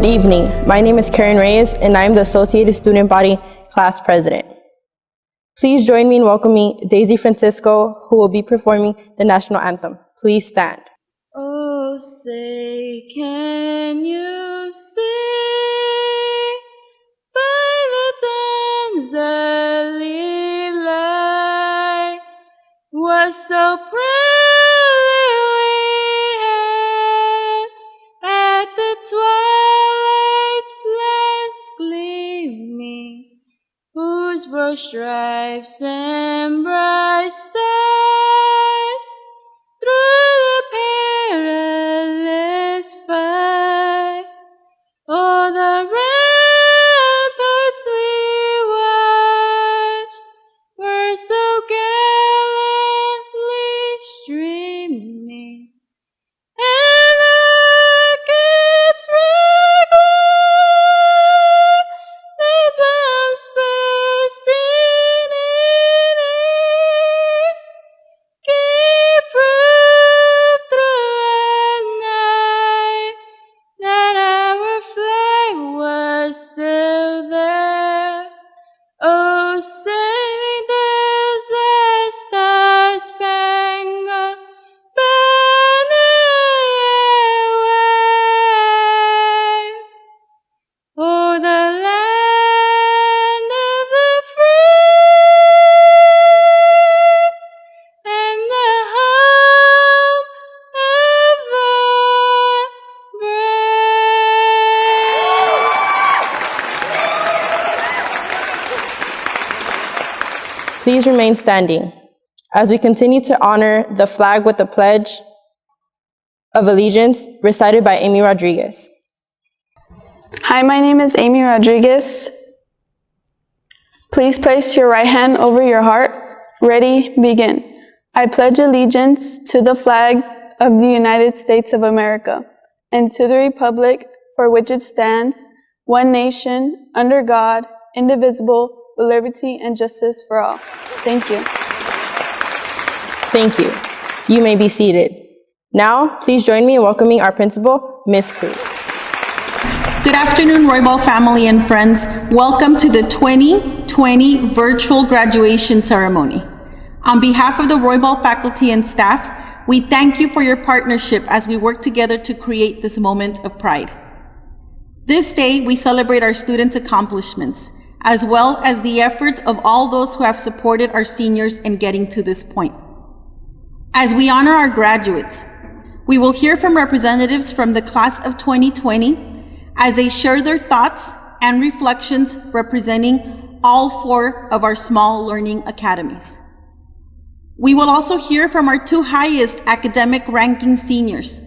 Good evening. My name is Karen Reyes, and I am the Associated Student Body Class President. Please join me in welcoming Daisy Francisco, who will be performing the National Anthem. Please stand. Oh, say, can you see by the dawn's early light what so proudly we hailed at the twilight's last gleaming, whose broad stripes and bright stars through the perilous fight, oh, the ramparts we watched were so gallantly streaming, and the rockets regular, the bombs bursting in air, gave proof through the night that our flag was still there. Oh, say does that star-spangled banner yet wave? Oh, the land of the free and the home of the brave. Please remain standing as we continue to honor the flag with the Pledge of Allegiance recited by Amy Rodriguez. Hi, my name is Amy Rodriguez. Please place your right hand over your heart. Ready, begin. I pledge allegiance to the flag of the United States of America and to the republic for which it stands, one nation, under God, indivisible, with liberty and justice for all. Thank you. Thank you. You may be seated. Now, please join me in welcoming our principal, Ms. Cruz. Good afternoon, Roybal family and friends. Welcome to the 2020 virtual graduation ceremony. On behalf of the Roybal faculty and staff, we thank you for your partnership as we work together to create this moment of pride. This day, we celebrate our students' accomplishments, as well as the efforts of all those who have supported our seniors in getting to this point. As we honor our graduates, we will hear from representatives from the class of 2020 as they share their thoughts and reflections representing all 4 of our small learning academies. We will also hear from our 2 highest academic ranking seniors,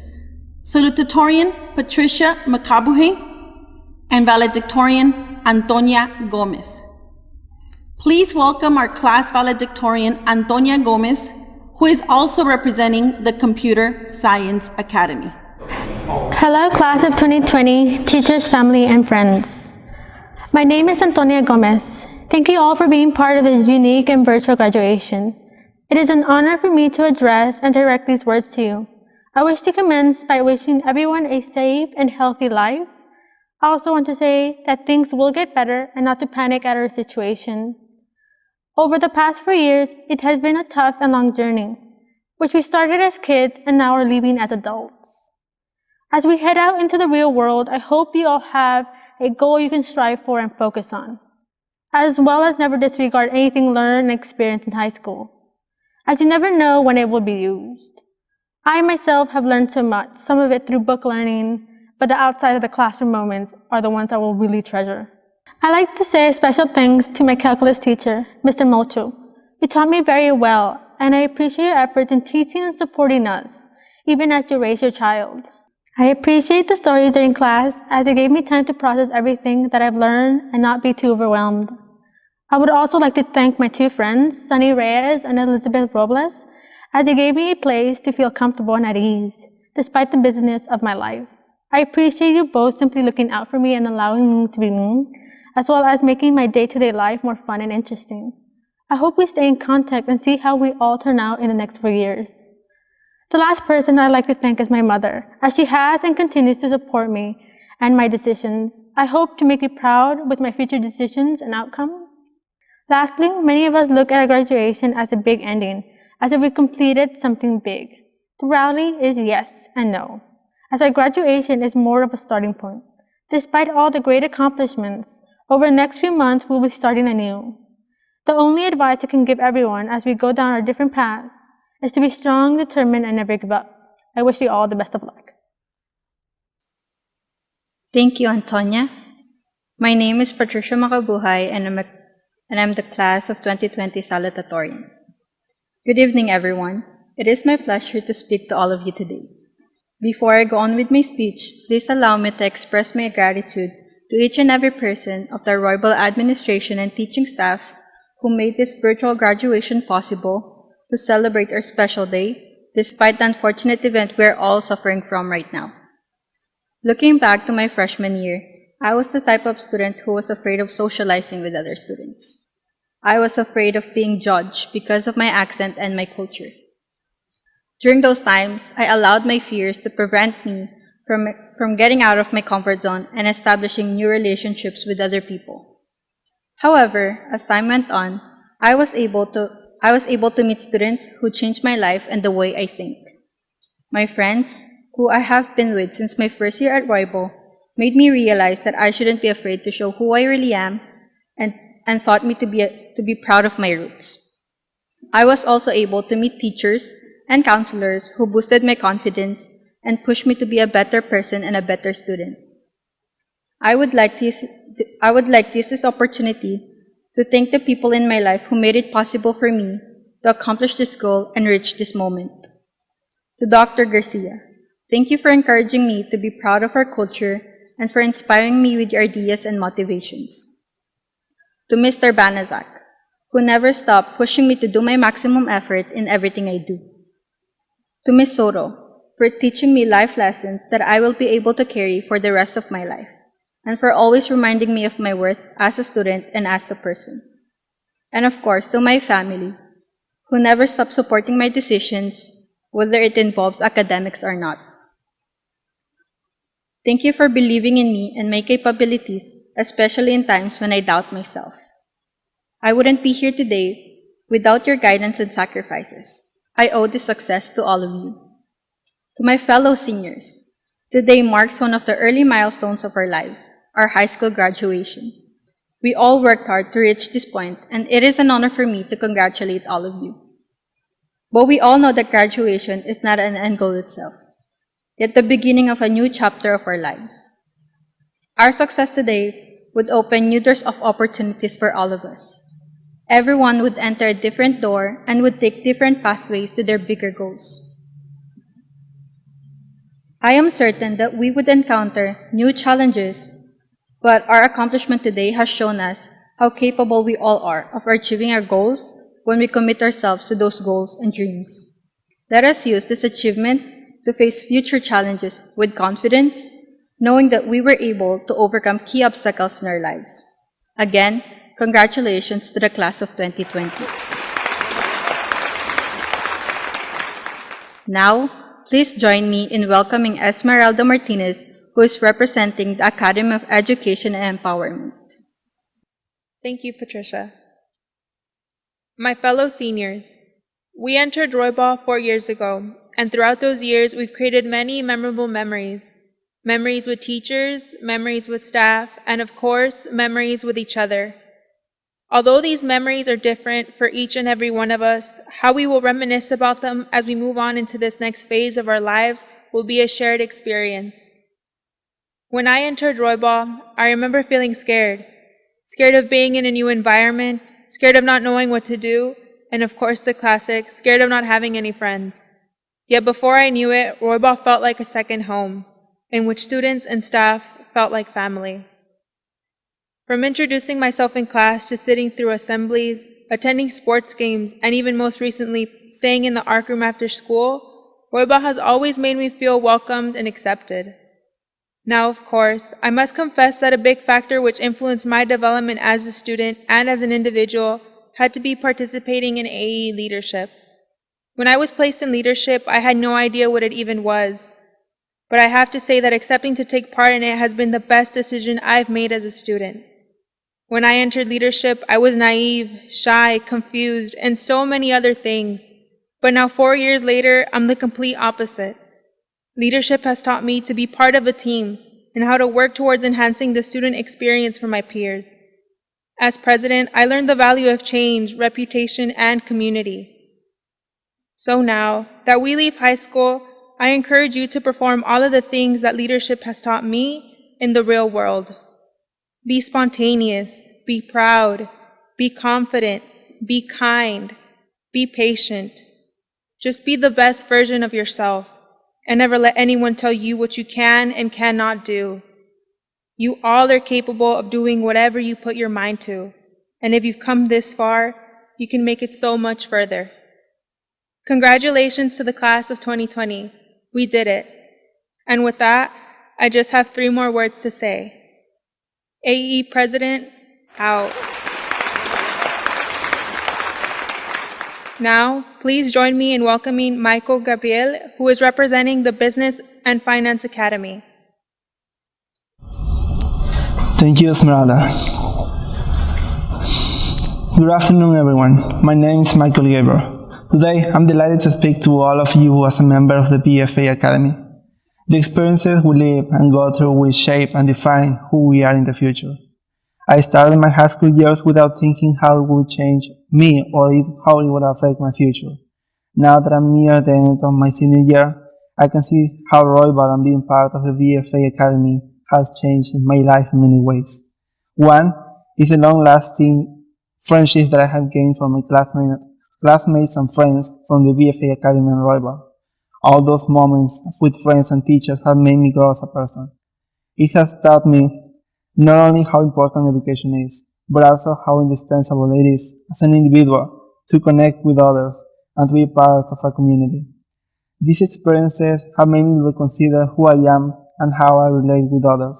Salutatorian Patricia Makabuhe and Valedictorian Antonia Gomez. Please welcome our class valedictorian, Antonia Gomez, who is also representing the Computer Science Academy. Hello, class of 2020, teachers, family, and friends. My name is Antonia Gomez. Thank you all for being part of this unique and virtual graduation. It is an honor for me to address and direct these words to you. I wish to commence by wishing everyone a safe and healthy life. I also want to say that things will get better and not to panic at our situation. Over the past 4 years, it has been a tough and long journey, which we started as kids and now are leaving as adults. As we head out into the real world, I hope you all have a goal you can strive for and focus on, as well as never disregard anything learned and experienced in high school, as you never know when it will be used. I myself have learned so much, some of it through book learning, but the outside of the classroom moments are the ones I will really treasure. I'd like to say a special thanks to my calculus teacher, Mr. Mocho. You taught me very well, and I appreciate your efforts in teaching and supporting us, even as you raise your child. I appreciate the stories during class, as it gave me time to process everything that I've learned and not be too overwhelmed. I would also like to thank my 2 friends, Sunny Reyes and Elizabeth Robles, as they gave me a place to feel comfortable and at ease, despite the busyness of my life. I appreciate you both simply looking out for me and allowing me to be me, as well as making my day-to-day life more fun and interesting. I hope we stay in contact and see how we all turn out in the next 4 years. The last person I'd like to thank is my mother, as she has and continues to support me and my decisions. I hope to make you proud with my future decisions and outcomes. Lastly, many of us look at our graduation as a big ending, as if we completed something big. The reality is yes and no, as our graduation is more of a starting point. Despite all the great accomplishments, over the next few months we'll be starting anew. The only advice I can give everyone as we go down our different paths is to be strong, determined, and never give up. I wish you all the best of luck. Thank you, Antonia. My name is Patricia Makabuhay, and I'm the class of 2020 salutatorian. Good evening, everyone. It is my pleasure to speak to all of you today. Before I go on with my speech, please allow me to express my gratitude to each and every person of the Roybal administration and teaching staff who made this virtual graduation possible to celebrate our special day, despite the unfortunate event we're all suffering from right now. Looking back to my freshman year, I was the type of student who was afraid of socializing with other students. I was afraid of being judged because of my accent and my culture. During those times, I allowed my fears to prevent me from getting out of my comfort zone and establishing new relationships with other people. However, as time went on, I was able to meet students who changed my life and the way I think. My friends, who I have been with since my first year at Roybal, made me realize that I shouldn't be afraid to show who I really am and taught me to be proud of my roots. I was also able to meet teachers and counselors who boosted my confidence and pushed me to be a better person and a better student. I would like to use this opportunity to thank the people in my life who made it possible for me to accomplish this goal and reach this moment. To Dr. Garcia, thank you for encouraging me to be proud of our culture and for inspiring me with your ideas and motivations. To Mr. Banazak, who never stopped pushing me to do my maximum effort in everything I do. To Ms. Soto, for teaching me life lessons that I will be able to carry for the rest of my life, and for always reminding me of my worth as a student and as a person. And of course, to my family, who never stopped supporting my decisions, whether it involves academics or not. Thank you for believing in me and my capabilities, especially in times when I doubt myself. I wouldn't be here today without your guidance and sacrifices. I owe this success to all of you. To my fellow seniors, today marks one of the early milestones of our lives, our high school graduation. We all worked hard to reach this point, and it is an honor for me to congratulate all of you. But we all know that graduation is not an end goal itself, yet the beginning of a new chapter of our lives. Our success today would open new doors of opportunities for all of us. Everyone would enter a different door and would take different pathways to their bigger goals. I am certain that we would encounter new challenges, but our accomplishment today has shown us how capable we all are of achieving our goals when we commit ourselves to those goals and dreams. Let us use this achievement to face future challenges with confidence, knowing that we were able to overcome key obstacles in our lives. Again, congratulations to the class of 2020. Now, please join me in welcoming Esmeralda Martinez, who is representing the Academy of Education and Empowerment. Thank you, Patricia. My fellow seniors, we entered Roybal 4 years ago, and throughout those years, we've created many memorable memories. Memories with teachers, memories with staff, and of course, memories with each other. Although these memories are different for each and every one of us, how we will reminisce about them as we move on into this next phase of our lives will be a shared experience. When I entered Roybal, I remember feeling scared. Scared of being in a new environment, scared of not knowing what to do, and of course the classic, scared of not having any friends. Yet before I knew it, Roybal felt like a second home, in which students and staff felt like family. From introducing myself in class to sitting through assemblies, attending sports games, and even most recently, staying in the art room after school, Roybal has always made me feel welcomed and accepted. Now, of course, I must confess that a big factor which influenced my development as a student and as an individual had to be participating in AE leadership. When I was placed in leadership, I had no idea what it even was. but I have to say that accepting to take part in it has been the best decision I've made as a student. When I entered leadership, I was naive, shy, confused, and so many other things. But now 4 years later, I'm the complete opposite. Leadership has taught me to be part of a team and how to work towards enhancing the student experience for my peers. As president, I learned the value of change, reputation, and community. So now that we leave high school, I encourage you to perform all of the things that leadership has taught me in the real world. Be spontaneous, be proud, be confident, be kind, be patient. Just be the best version of yourself and never let anyone tell you what you can and cannot do. You all are capable of doing whatever you put your mind to, and if you've come this far, you can make it so much further. Congratulations to the class of 2020. We did it. And with that, I just have 3 more words to say. AE President, out. Now, please join me in welcoming Michael Gabriel, who is representing the Business and Finance Academy. Thank you, Esmeralda. Good afternoon, everyone. My name is Michael Gabriel. Today, I'm delighted to speak to all of you as a member of the BFA Academy. The experiences we live and go through will shape and define who we are in the future. I started my high school years without thinking how it would change me or how it would affect my future. Now that I'm near the end of my senior year, I can see how Roybal and being part of the BFA Academy has changed my life in many ways. One is the long-lasting friendship that I have gained from my classmates and friends from the BFA Academy in Roybal. All those moments with friends and teachers have made me grow as a person. It has taught me not only how important education is, but also how indispensable it is as an individual to connect with others and to be part of a community. These experiences have made me reconsider who I am and how I relate with others.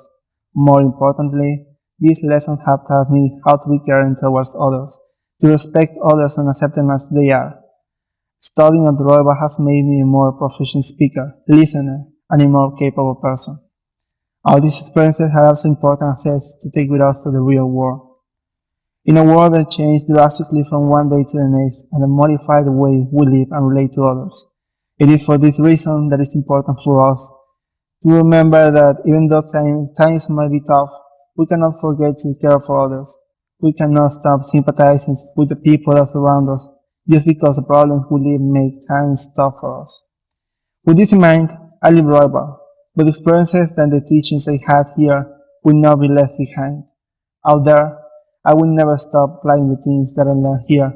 More importantly, these lessons have taught me how to be caring towards others, to respect others and accept them as they are. Studying at Roybal has made me a more proficient speaker, listener, and a more capable person. All these experiences have also important assets to take with us to the real world. In a world that changed drastically from one day to the next and that modified the way we live and relate to others, it is for this reason that it's important for us to remember that even though times might be tough, we cannot forget to care for others. We cannot stop sympathizing with the people that surround us just because the problems we live make times tough for us. With this in mind, I leave Roybal, but the experiences and the teachings I had here will not be left behind. Out there, I will never stop applying the things that I learned here,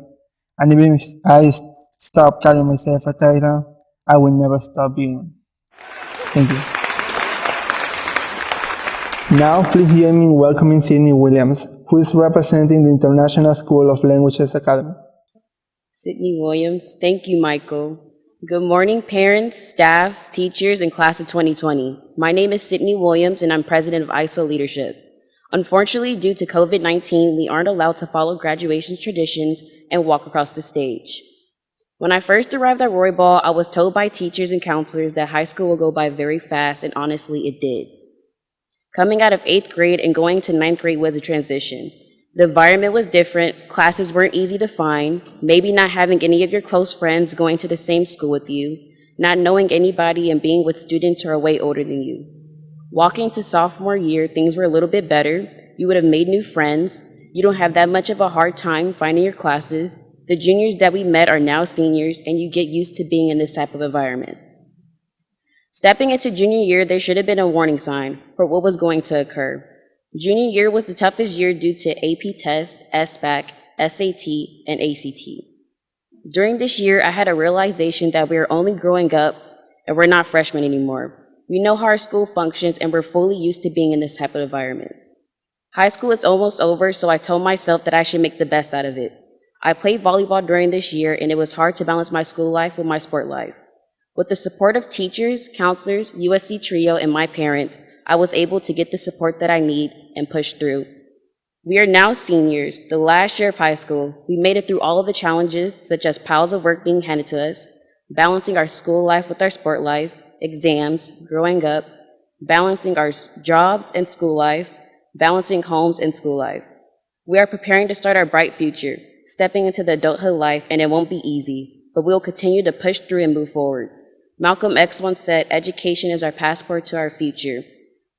and even if I stop calling myself a titan, I will never stop being one. Thank you. Now, please join me in welcoming Sydney Williams, who is representing the International School of Languages Academy. Sydney Williams. Thank you, Michael. Good morning, parents, staffs, teachers, and class of 2020. My name is Sydney Williams, and I'm president of ISO Leadership. Unfortunately, due to COVID-19, we aren't allowed to follow graduation traditions and walk across the stage. When I first arrived at Roybal, I was told by teachers and counselors that high school will go by very fast, and honestly, it did. Coming out of 8th grade and going to 9th grade was a transition. The environment was different, classes weren't easy to find, maybe not having any of your close friends going to the same school with you, not knowing anybody and being with students who are way older than you. Walking to sophomore year, things were a little bit better. You would have made new friends. You don't have that much of a hard time finding your classes. The juniors that we met are now seniors, and you get used to being in this type of environment. Stepping into junior year, there should have been a warning sign for what was going to occur. Junior year was the toughest year due to AP test, SBAC, SAT, and ACT. During this year, I had a realization that we are only growing up and we're not freshmen anymore. We know how our school functions and we're fully used to being in this type of environment. High school is almost over, so I told myself that I should make the best out of it. I played volleyball during this year, and it was hard to balance my school life with my sport life. With the support of teachers, counselors, USC Trio, and my parents, I was able to get the support that I need and push through. We are now seniors, the last year of high school. We made it through all of the challenges, such as piles of work being handed to us, balancing our school life with our sport life, exams, growing up, balancing our jobs and school life, balancing homes and school life. We are preparing to start our bright future, stepping into the adulthood life, and it won't be easy, but we'll continue to push through and move forward. Malcolm X once said, "Education is our passport to our future,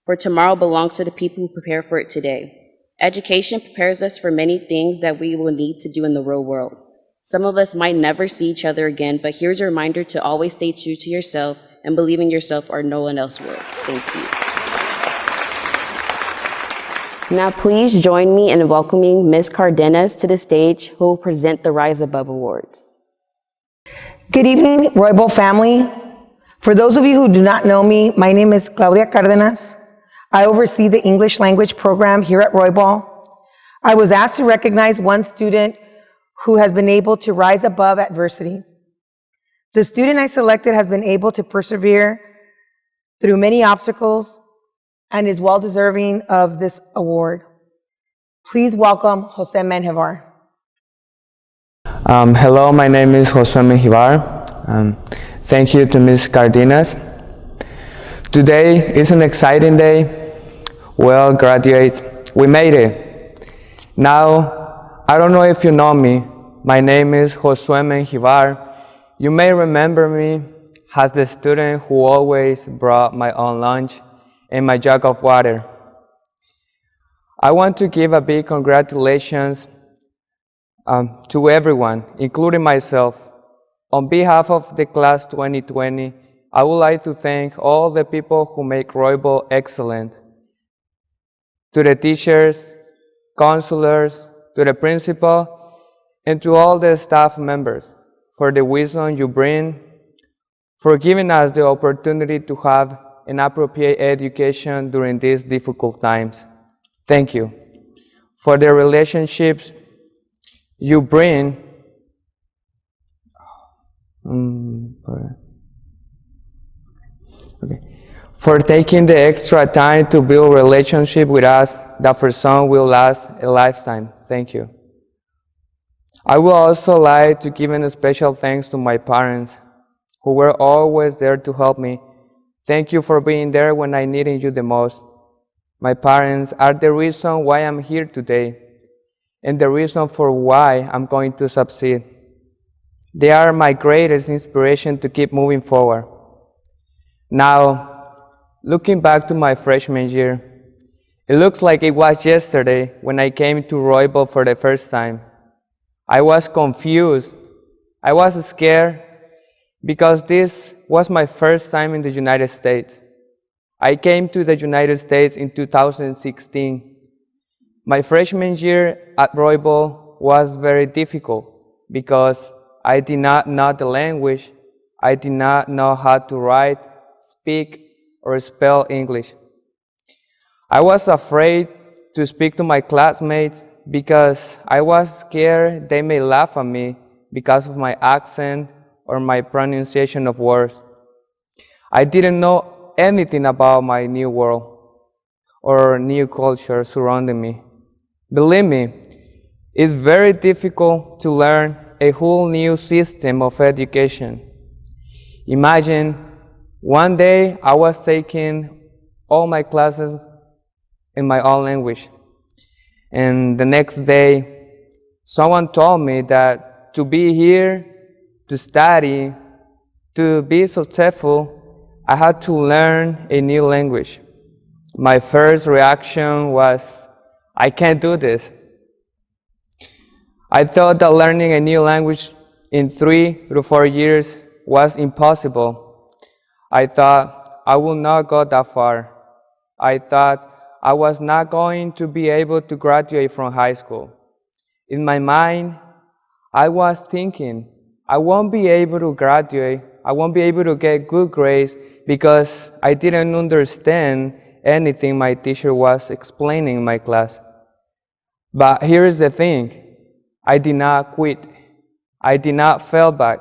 for tomorrow belongs to the people who prepare for it today." Education prepares us for many things that we will need to do in the real world. Some of us might never see each other again, but here's a reminder to always stay true to yourself and believe in yourself or no one else will. Thank you. Now please join me in welcoming Ms. Cardenas to the stage, who will present the Rise Above Awards. Good evening, Roybal family. For those of you who do not know me, my name is Claudia Cardenas. I oversee the English language program here at Roybal. I was asked to recognize one student who has been able to rise above adversity. The student I selected has been able to persevere through many obstacles and is well deserving of this award. Please welcome Jose Menjivar. Hello, my name is Jose Menjivar. Thank you to Ms. Cardenas. Today is an exciting day. Well, graduates, we made it. Now, I don't know if you know me. My name is Josue Menjivar. You may remember me as the student who always brought my own lunch and my jug of water. I want to give a big congratulations to everyone, including myself. On behalf of the class 2020, I would like to thank all the people who make Roybal excellent. To the teachers, counselors, to the principal, and to all the staff members for the wisdom you bring, for giving us the opportunity to have an appropriate education during these difficult times. Thank you. For the relationships you bring, for taking the extra time to build a relationship with us that for some will last a lifetime. Thank you. I would also like to give a special thanks to my parents, who were always there to help me. Thank you for being there when I needed you the most. My parents are the reason why I'm here today, and the reason for why I'm going to succeed. They are my greatest inspiration to keep moving forward. Now, looking back to my freshman year, it looks like it was yesterday when I came to Roybal for the first time. I was confused. I was scared because this was my first time in the United States. I came to the United States in 2016. My freshman year at Roybal was very difficult because I did not know the language. I did not know how to write, speak, or spell English. I was afraid to speak to my classmates because I was scared they may laugh at me because of my accent or my pronunciation of words. I didn't know anything about my new world or new culture surrounding me. Believe me, it's very difficult to learn a whole new system of education. Imagine one day I was taking all my classes in my own language, and the next day someone told me that to be here, to study, to be successful, I had to learn a new language. My first reaction was, I can't do this. I thought that learning a new language in 3 to 4 years was impossible. I thought I would not go that far. I thought I was not going to be able to graduate from high school. In my mind, I was thinking, I won't be able to graduate, I won't be able to get good grades because I didn't understand anything my teacher was explaining in my class. But here's the thing, I did not quit. I did not fall back.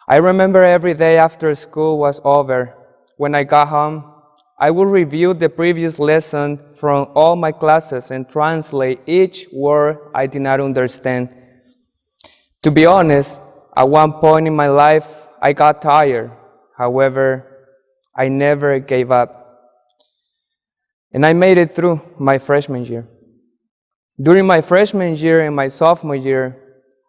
I remember every day after school was over, when I got home, I would review the previous lesson from all my classes and translate each word I did not understand. To be honest, at one point in my life, I got tired. However, I never gave up. And I made it through my freshman year. During my freshman year and my sophomore year,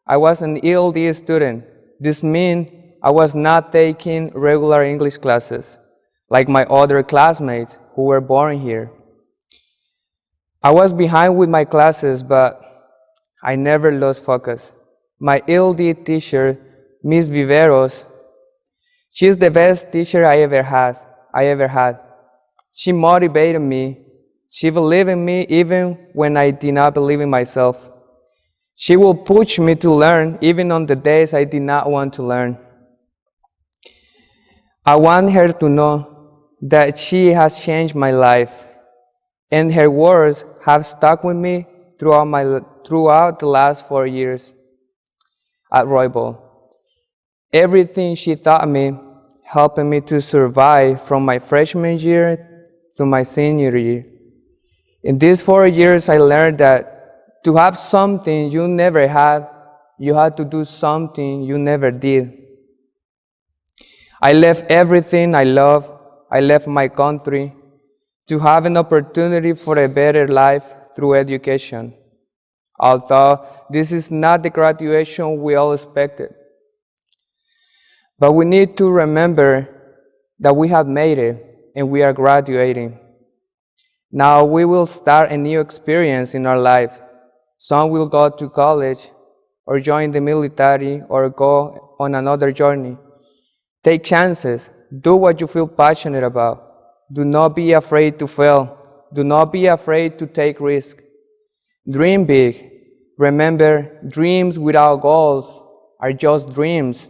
I was an ELD student. This means I was not taking regular English classes like my other classmates who were born here. I was behind with my classes, but I never lost focus. My ELD teacher, Miss Viveros, she's the best teacher I ever had. She motivated me. She believed in me even when I did not believe in myself. She will push me to learn even on the days I did not want to learn. I want her to know that she has changed my life, and her words have stuck with me throughout the last 4 years at Roybal. Everything she taught me helped me to survive from my freshman year to my senior year. In these 4 years, I learned that to have something you never had, you had to do something you never did. I left everything I love. I left my country to have an opportunity for a better life through education. Although this is not the graduation we all expected. But we need to remember that we have made it and we are graduating. Now we will start a new experience in our life. Some will go to college or join the military or go on another journey. Take chances. Do what you feel passionate about. Do not be afraid to fail. Do not be afraid to take risks. Dream big. Remember, dreams without goals are just dreams.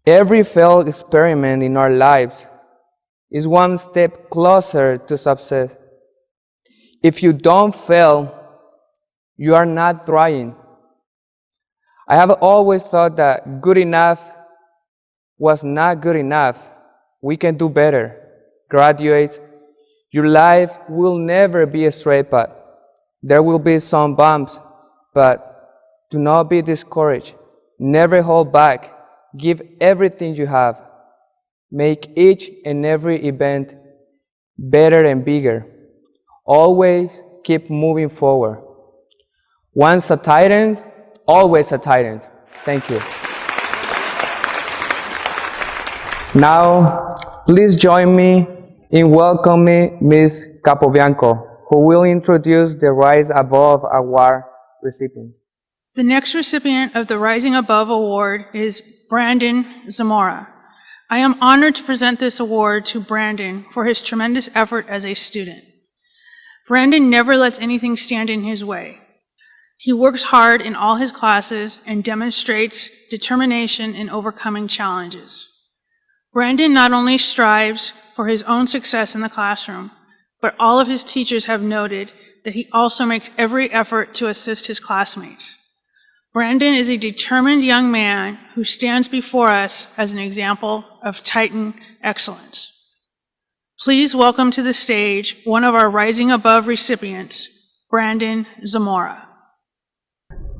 Every failed experiment in our lives is one step closer to success. If you don't fail, you are not trying. I have always thought that good enough was not good enough. We can do better. Graduates, your life will never be a straight path. There will be some bumps, but do not be discouraged. Never hold back. Give everything you have. Make each and every event better and bigger. Always keep moving forward. Once a Titan, always a Titan. Thank you. Now, please join me in welcoming Ms. Capobianco, who will introduce the Rise Above Award recipients. The next recipient of the Rising Above Award is Brandon Zamora. I am honored to present this award to Brandon for his tremendous effort as a student. Brandon never lets anything stand in his way. He works hard in all his classes and demonstrates determination in overcoming challenges. Brandon not only strives for his own success in the classroom, but all of his teachers have noted that he also makes every effort to assist his classmates. Brandon is a determined young man who stands before us as an example of Titan excellence. Please welcome to the stage one of our Rising Above recipients, Brandon Zamora.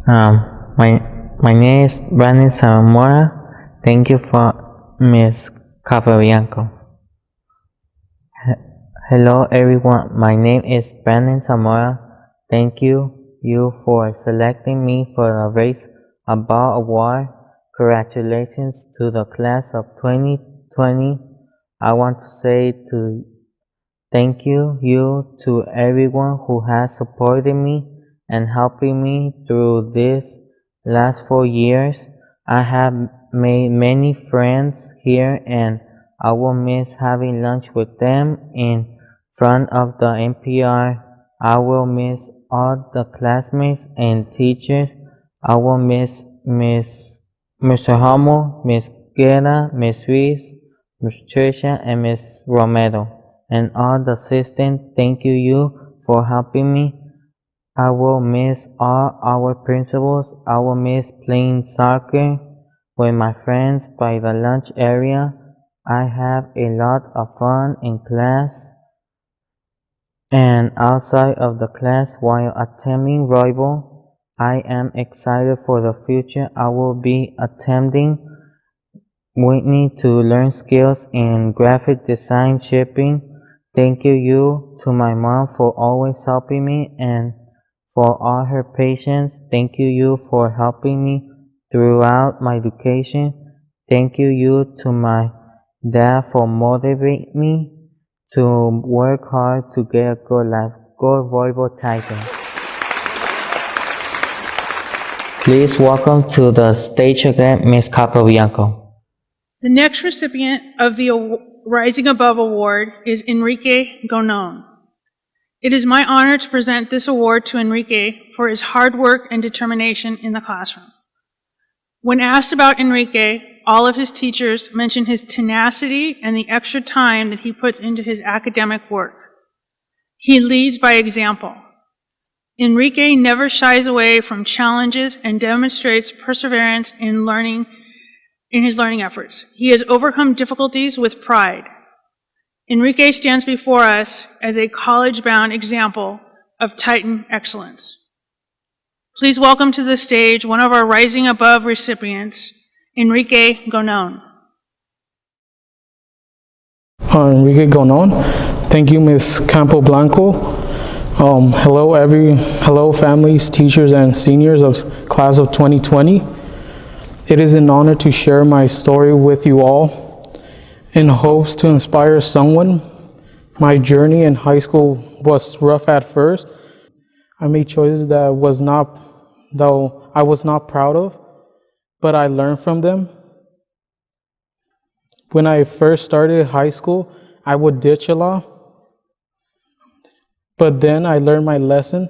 My name is Brandon Zamora. Thank you for Ms. Capobianco. Hello everyone, my name is Brandon Zamora. Thank you for selecting me for the Race Above Award. Congratulations to the class of 2020. I want to say thank you to everyone who has supported me and helping me through these last 4 years. I have made many friends here and I will miss having lunch with them in front of the NPR. I will miss all the classmates and teachers. I will miss Mr. Homo, Miss Guerra, Miss Ruiz, Miss Tricia, and Miss Romero, and all the assistants. Thank you for helping me. I will miss all our principals. I will miss playing soccer with my friends by the lunch area. I have a lot of fun in class and outside of the class while attending Roybal. I am excited for the future. I will be attending Whitney to learn skills in graphic design shipping. Thank you to my mom for always helping me and for all her patience. Thank you for helping me throughout my education. Thank you to my dad for motivating me to work hard to get a good life. Go Roybal Titan. Please welcome to the stage again, Ms. Capobianco. The next recipient of the Rising Above Award is Enrique Gonon. It is my honor to present this award to Enrique for his hard work and determination in the classroom. When asked about Enrique, all of his teachers mention his tenacity and the extra time that he puts into his academic work. He leads by example. Enrique never shies away from challenges and demonstrates perseverance in his learning efforts. He has overcome difficulties with pride. Enrique stands before us as a college-bound example of Titan excellence. Please welcome to the stage one of our Rising Above recipients, Enrique Gonon. Enrique Gonon. Thank you, Ms. Campo Blanco. Hello families, teachers, and seniors of class of 2020. It is an honor to share my story with you all in hopes to inspire someone. My journey in high school was rough at first. I made choices that I was not proud of, but I learned from them. When I first started high school, I would ditch a lot, but then I learned my lesson.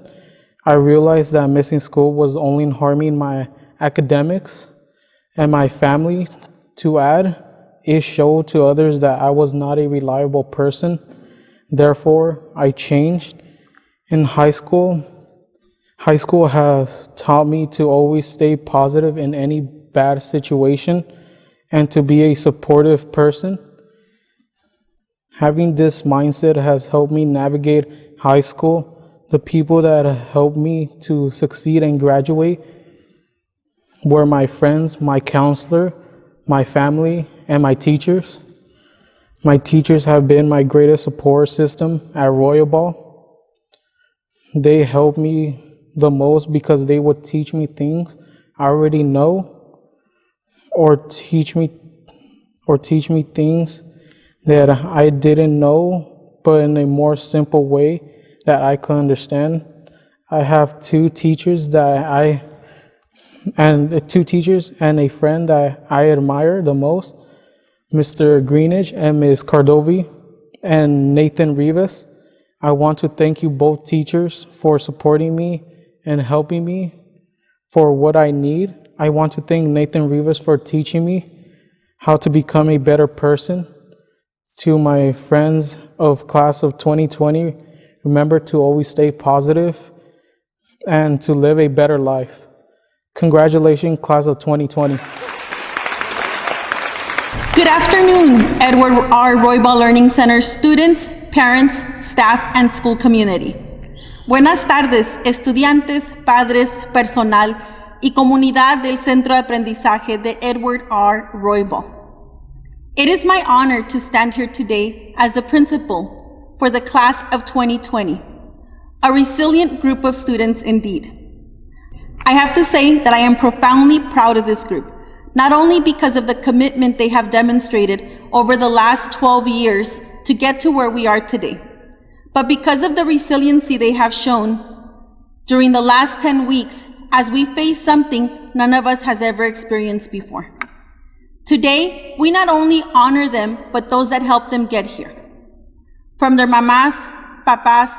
I realized that missing school was only harming my academics and my family. To add, it showed to others that I was not a reliable person. Therefore, I changed. In high school has taught me to always stay positive in any bad situation and to be a supportive person. Having this mindset has helped me navigate high school. The people that helped me to succeed and graduate were my friends, my counselor, my family, and my teachers. My teachers have been my greatest support system at Roybal. They helped me the most because they would teach me things I already know, or teach me things that I didn't know, but in a more simple way that I could understand. I have two teachers and a friend that I admire the most, Mr. Greenidge and Ms. Cardovi and Nathan Rivas. I want to thank you both teachers for supporting me and helping me for what I need. I want to thank Nathan Rivas for teaching me how to become a better person. To my friends of class of 2020, remember to always stay positive and to live a better life. Congratulations, class of 2020. Good afternoon, Edward R. Roybal Learning Center students, parents, staff, and school community. Buenas tardes, estudiantes, padres, personal y comunidad del Centro de Aprendizaje de Edward R. Roybal. It is my honor to stand here today as the principal for the class of 2020, a resilient group of students indeed. I have to say that I am profoundly proud of this group, not only because of the commitment they have demonstrated over the last 12 years to get to where we are today, but because of the resiliency they have shown during the last 10 weeks as we face something none of us has ever experienced before. Today, we not only honor them, but those that helped them get here. From their mamás, papás,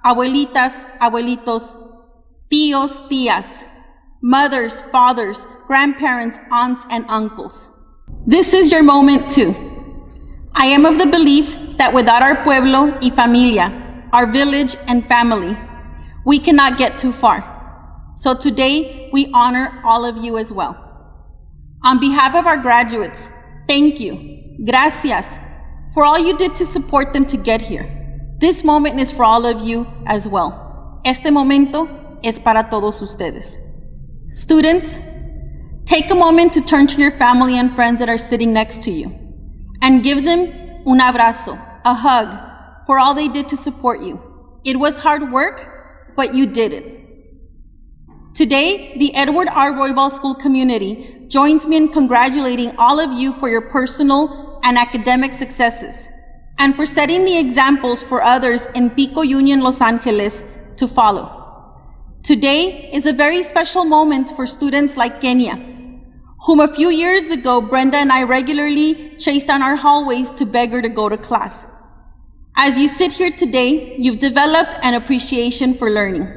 abuelitas, abuelitos, tíos, tías, mothers, fathers, grandparents, aunts, and uncles. This is your moment too. I am of the belief that without our pueblo y familia, our village and family, we cannot get too far. So today, we honor all of you as well. On behalf of our graduates, thank you, gracias, for all you did to support them to get here. This moment is for all of you as well. Este momento es para todos ustedes. Students, Take a moment to turn to your family and friends that are sitting next to you and give them un abrazo, a hug, for all they did to support you. It was hard work, but you did it. Today, the Edward R. Roybal School community joins me in congratulating all of you for your personal and academic successes and for setting the examples for others in Pico Union, Los Angeles to follow. Today is a very special moment for students like Kenya, whom a few years ago Brenda and I regularly chased down our hallways to beg her to go to class. As you sit here today, you've developed an appreciation for learning.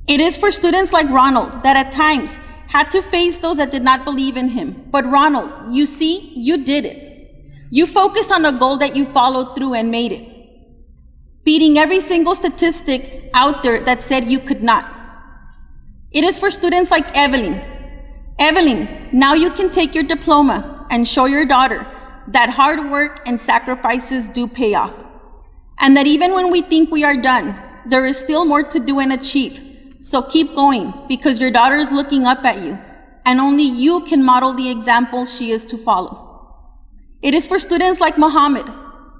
It is for students like Ronald that at times had to face those that did not believe in him. But Ronald, you see, you did it. You focused on a goal that you followed through and made it, beating every single statistic out there that said you could not. It is for students like Evelyn. Evelyn, now you can take your diploma and show your daughter that hard work and sacrifices do pay off, and that even when we think we are done, there is still more to do and achieve. So keep going, because your daughter is looking up at you, and only you can model the example she is to follow. It is for students like Mohammed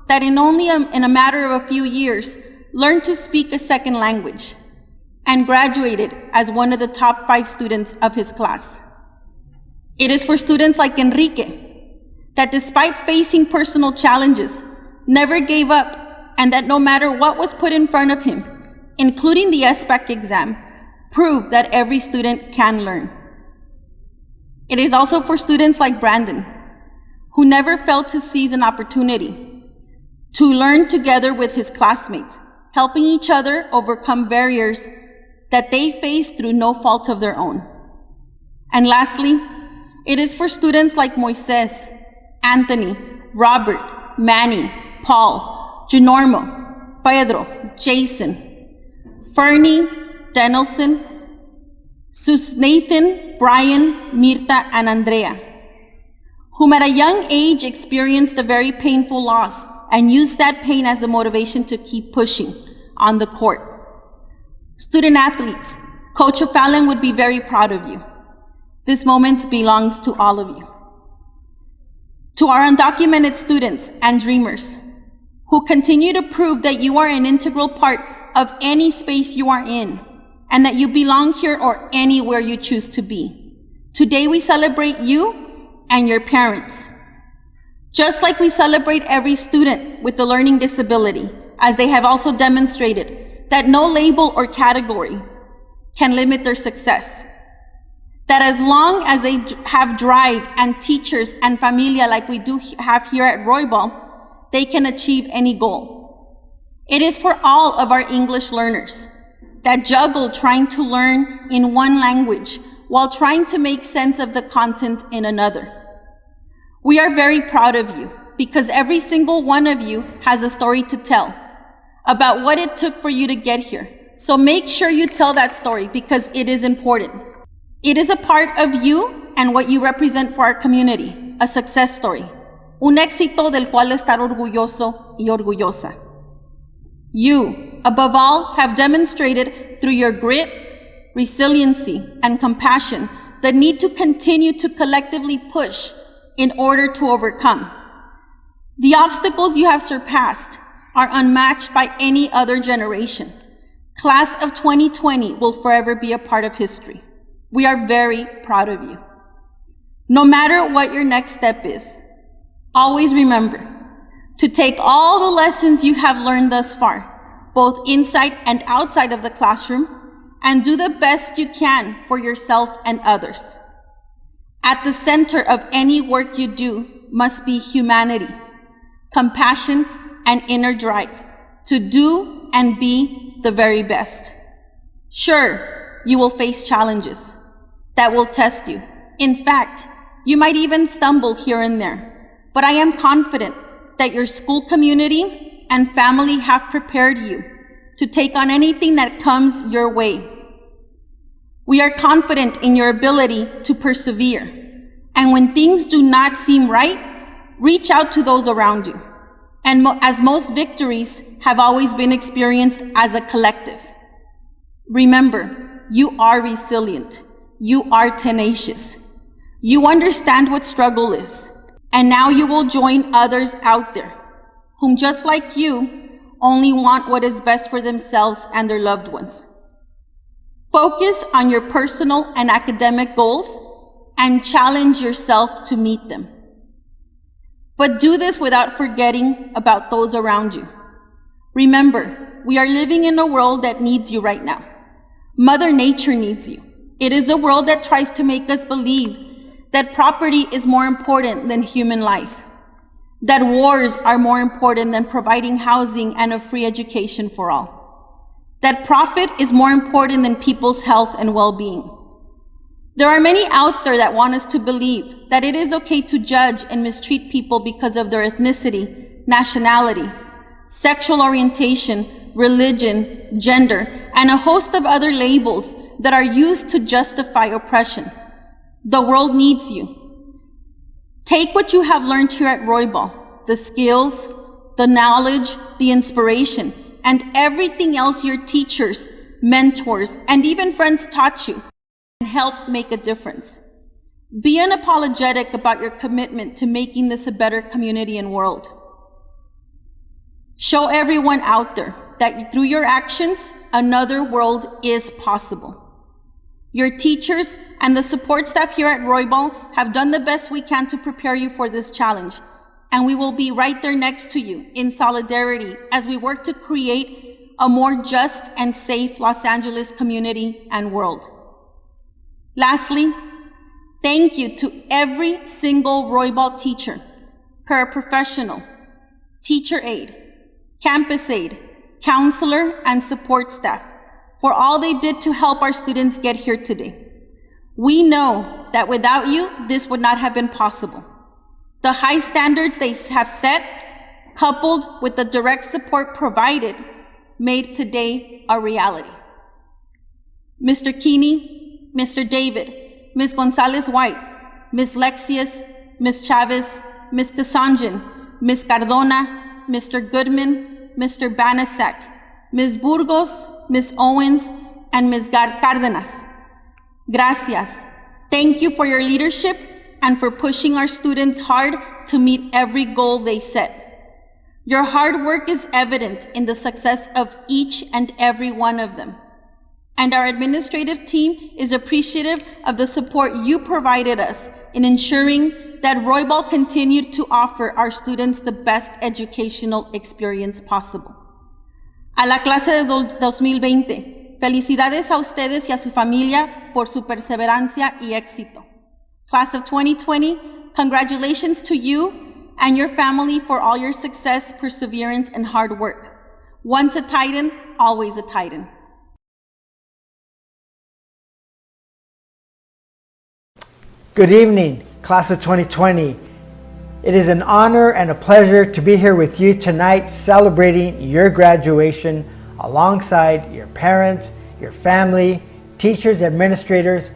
that in a matter of a few years, learned to speak a second language and graduated as one of the top 5 students of his class. It is for students like Enrique that despite facing personal challenges, never gave up, and that no matter what was put in front of him, including the SBAC exam, proved that every student can learn. It is also for students like Brandon, who never failed to seize an opportunity to learn together with his classmates, helping each other overcome barriers that they face through no fault of their own. And lastly, it is for students like Moises, Anthony, Robert, Manny, Paul, Junormo, Pedro, Jason, Fernie, Denelson, Nathan, Brian, Mirta, and Andrea, whom at a young age experienced a very painful loss and used that pain as a motivation to keep pushing on the court. Student athletes, Coach O'Fallon would be very proud of you. This moment belongs to all of you. To our undocumented students and dreamers, who continue to prove that you are an integral part of any space you are in, and that you belong here or anywhere you choose to be. Today we celebrate you and your parents, just like we celebrate every student with a learning disability, as they have also demonstrated that no label or category can limit their success. That as long as they have drive and teachers and familia like we do have here at Roybal, they can achieve any goal. It is for all of our English learners that juggle trying to learn in one language while trying to make sense of the content in another. We are very proud of you because every single one of you has a story to tell about what it took for you to get here. So make sure you tell that story because it is important. It is a part of you and what you represent for our community, a success story, un éxito del cual estar orgulloso y orgullosa. You, above all, have demonstrated through your grit, resiliency, and compassion the need to continue to collectively push in order to overcome. The obstacles you have surpassed are unmatched by any other generation. Class of 2020 will forever be a part of history. We are very proud of you. No matter what your next step is, always remember to take all the lessons you have learned thus far, both inside and outside of the classroom, and do the best you can for yourself and others. At the center of any work you do must be humanity, compassion, and inner drive to do and be the very best. Sure, you will face challenges that will test you. In fact, you might even stumble here and there, but I am confident that your school community and family have prepared you to take on anything that comes your way. We are confident in your ability to persevere, and when things do not seem right, reach out to those around you. And as most victories have always been experienced as a collective. Remember, you are resilient, you are tenacious, You understand what struggle is, and now you will join others out there whom, just like you, only want what is best for themselves and their loved ones. Focus on your personal and academic goals and challenge yourself to meet them. But do this without forgetting about those around you. Remember, we are living in a world that needs you right now. Mother Nature needs you. It is a world that tries to make us believe that property is more important than human life, that wars are more important than providing housing and a free education for all, that profit is more important than people's health and well-being. There are many out there that want us to believe that it is okay to judge and mistreat people because of their ethnicity, nationality, sexual orientation, religion, gender, and a host of other labels that are used to justify oppression. The world needs you. Take what you have learned here at Roybal, the skills, the knowledge, the inspiration, and everything else your teachers, mentors, and even friends taught you, and help make a difference. Be unapologetic about your commitment to making this a better community and world. Show everyone out there that through your actions, another world is possible. Your teachers and the support staff here at Roybal have done the best we can to prepare you for this challenge, and we will be right there next to you in solidarity as we work to create a more just and safe Los Angeles community and world. Lastly, thank you to every single Roybal teacher, paraprofessional, teacher aide, campus aide, counselor, and support staff for all they did to help our students get here today. We know that without you, this would not have been possible. The high standards they have set, coupled with the direct support provided, made today a reality. Mr. Keeney, Mr. David, Ms. Gonzalez-White, Ms. Lexius, Ms. Chavez, Ms. Kasanjan, Ms. Cardona, Mr. Goodman, Mr. Banasak, Ms. Burgos, Ms. Owens, and Ms. Cárdenas. Gracias. Thank you for your leadership and for pushing our students hard to meet every goal they set. Your hard work is evident in the success of each and every one of them. And our administrative team is appreciative of the support you provided us in ensuring that Roybal continued to offer our students the best educational experience possible. A la clase de 2020, felicidades a ustedes y a su familia por su perseverancia y éxito. Class of 2020, congratulations to you and your family for all your success, perseverance, and hard work. Once a Titan, always a Titan. Good evening, Class of 2020. It is an honor and a pleasure to be here with you tonight celebrating your graduation alongside your parents, your family, teachers, administrators,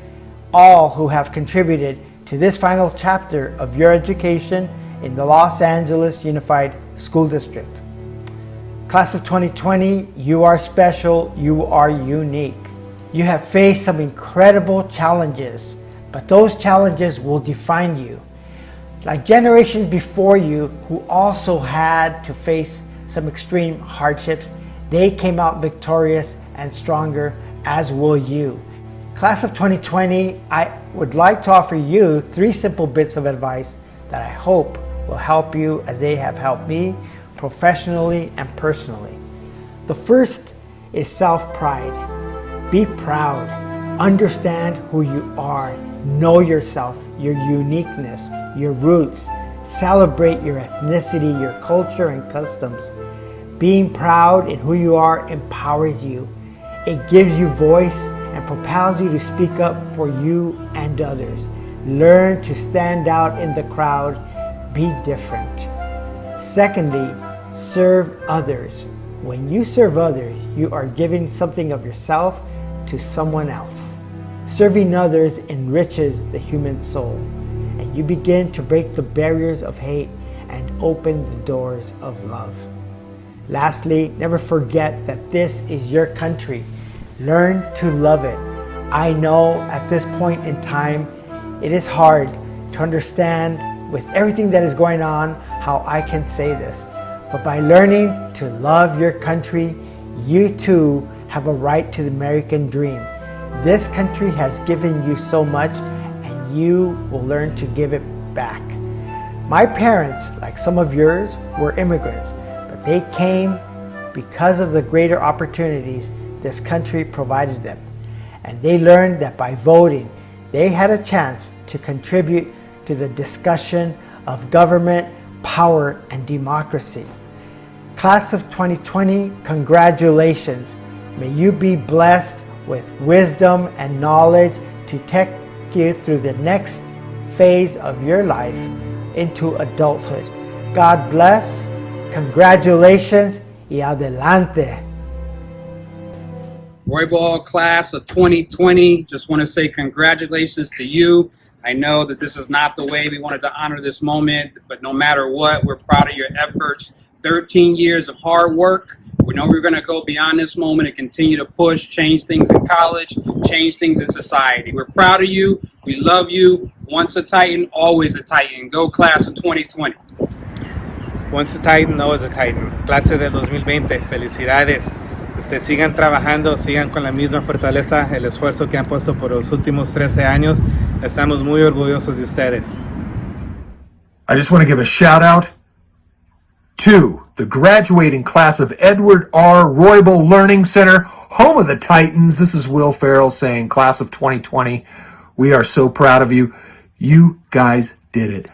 all who have contributed to this final chapter of your education in the Los Angeles Unified School District. Class of 2020, you are special, you are unique. You have faced some incredible challenges, but those challenges will define you. Like generations before you who also had to face some extreme hardships, they came out victorious and stronger, as will you. Class of 2020, I would like to offer you 3 simple bits of advice that I hope will help you as they have helped me professionally and personally. The first is self-pride. Be proud. Understand who you are. Know yourself, your uniqueness, your roots. Celebrate your ethnicity, your culture, and customs. Being proud in who you are empowers you. It gives you voice and propels you to speak up for you and others. Learn to stand out in the crowd. Be different. Secondly, serve others. When you serve others, you are giving something of yourself to someone else. Serving others enriches the human soul, and you begin to break the barriers of hate and open the doors of love. Lastly, never forget that this is your country. Learn to love it. I know at this point in time, It is hard to understand with everything that is going on how I can say this, but by learning to love your country, you too have a right to the American dream. This country has given you so much, and you will learn to give it back. My parents, like some of yours, were immigrants, but they came because of the greater opportunities this country provided them. And they learned that by voting, they had a chance to contribute to the discussion of government, power, and democracy. Class of 2020, congratulations. May you be blessed with wisdom and knowledge to take you through the next phase of your life into adulthood. God bless, congratulations, y adelante. Roybal class of 2020, just want to say congratulations to you. I know that this is not the way we wanted to honor this moment, but no matter what, we're proud of your efforts. 13 years of hard work. We know we're going to go beyond this moment and continue to push, change things in college, change things in society. We're proud of you. We love you. Once a Titan, always a Titan. Go class of 2020. Once a Titan, always a Titan. Clase del 2020, felicidades. Sigan trabajando, sigan con la misma fortaleza, el esfuerzo que han puesto por los últimos 13 años. Estamos muy orgullosos de ustedes. I just want to give a shout out to the graduating class of Edward R. Roybal Learning Center, home of the Titans. This is Will Farrell saying, class of 2020, we are so proud of you. You guys did it.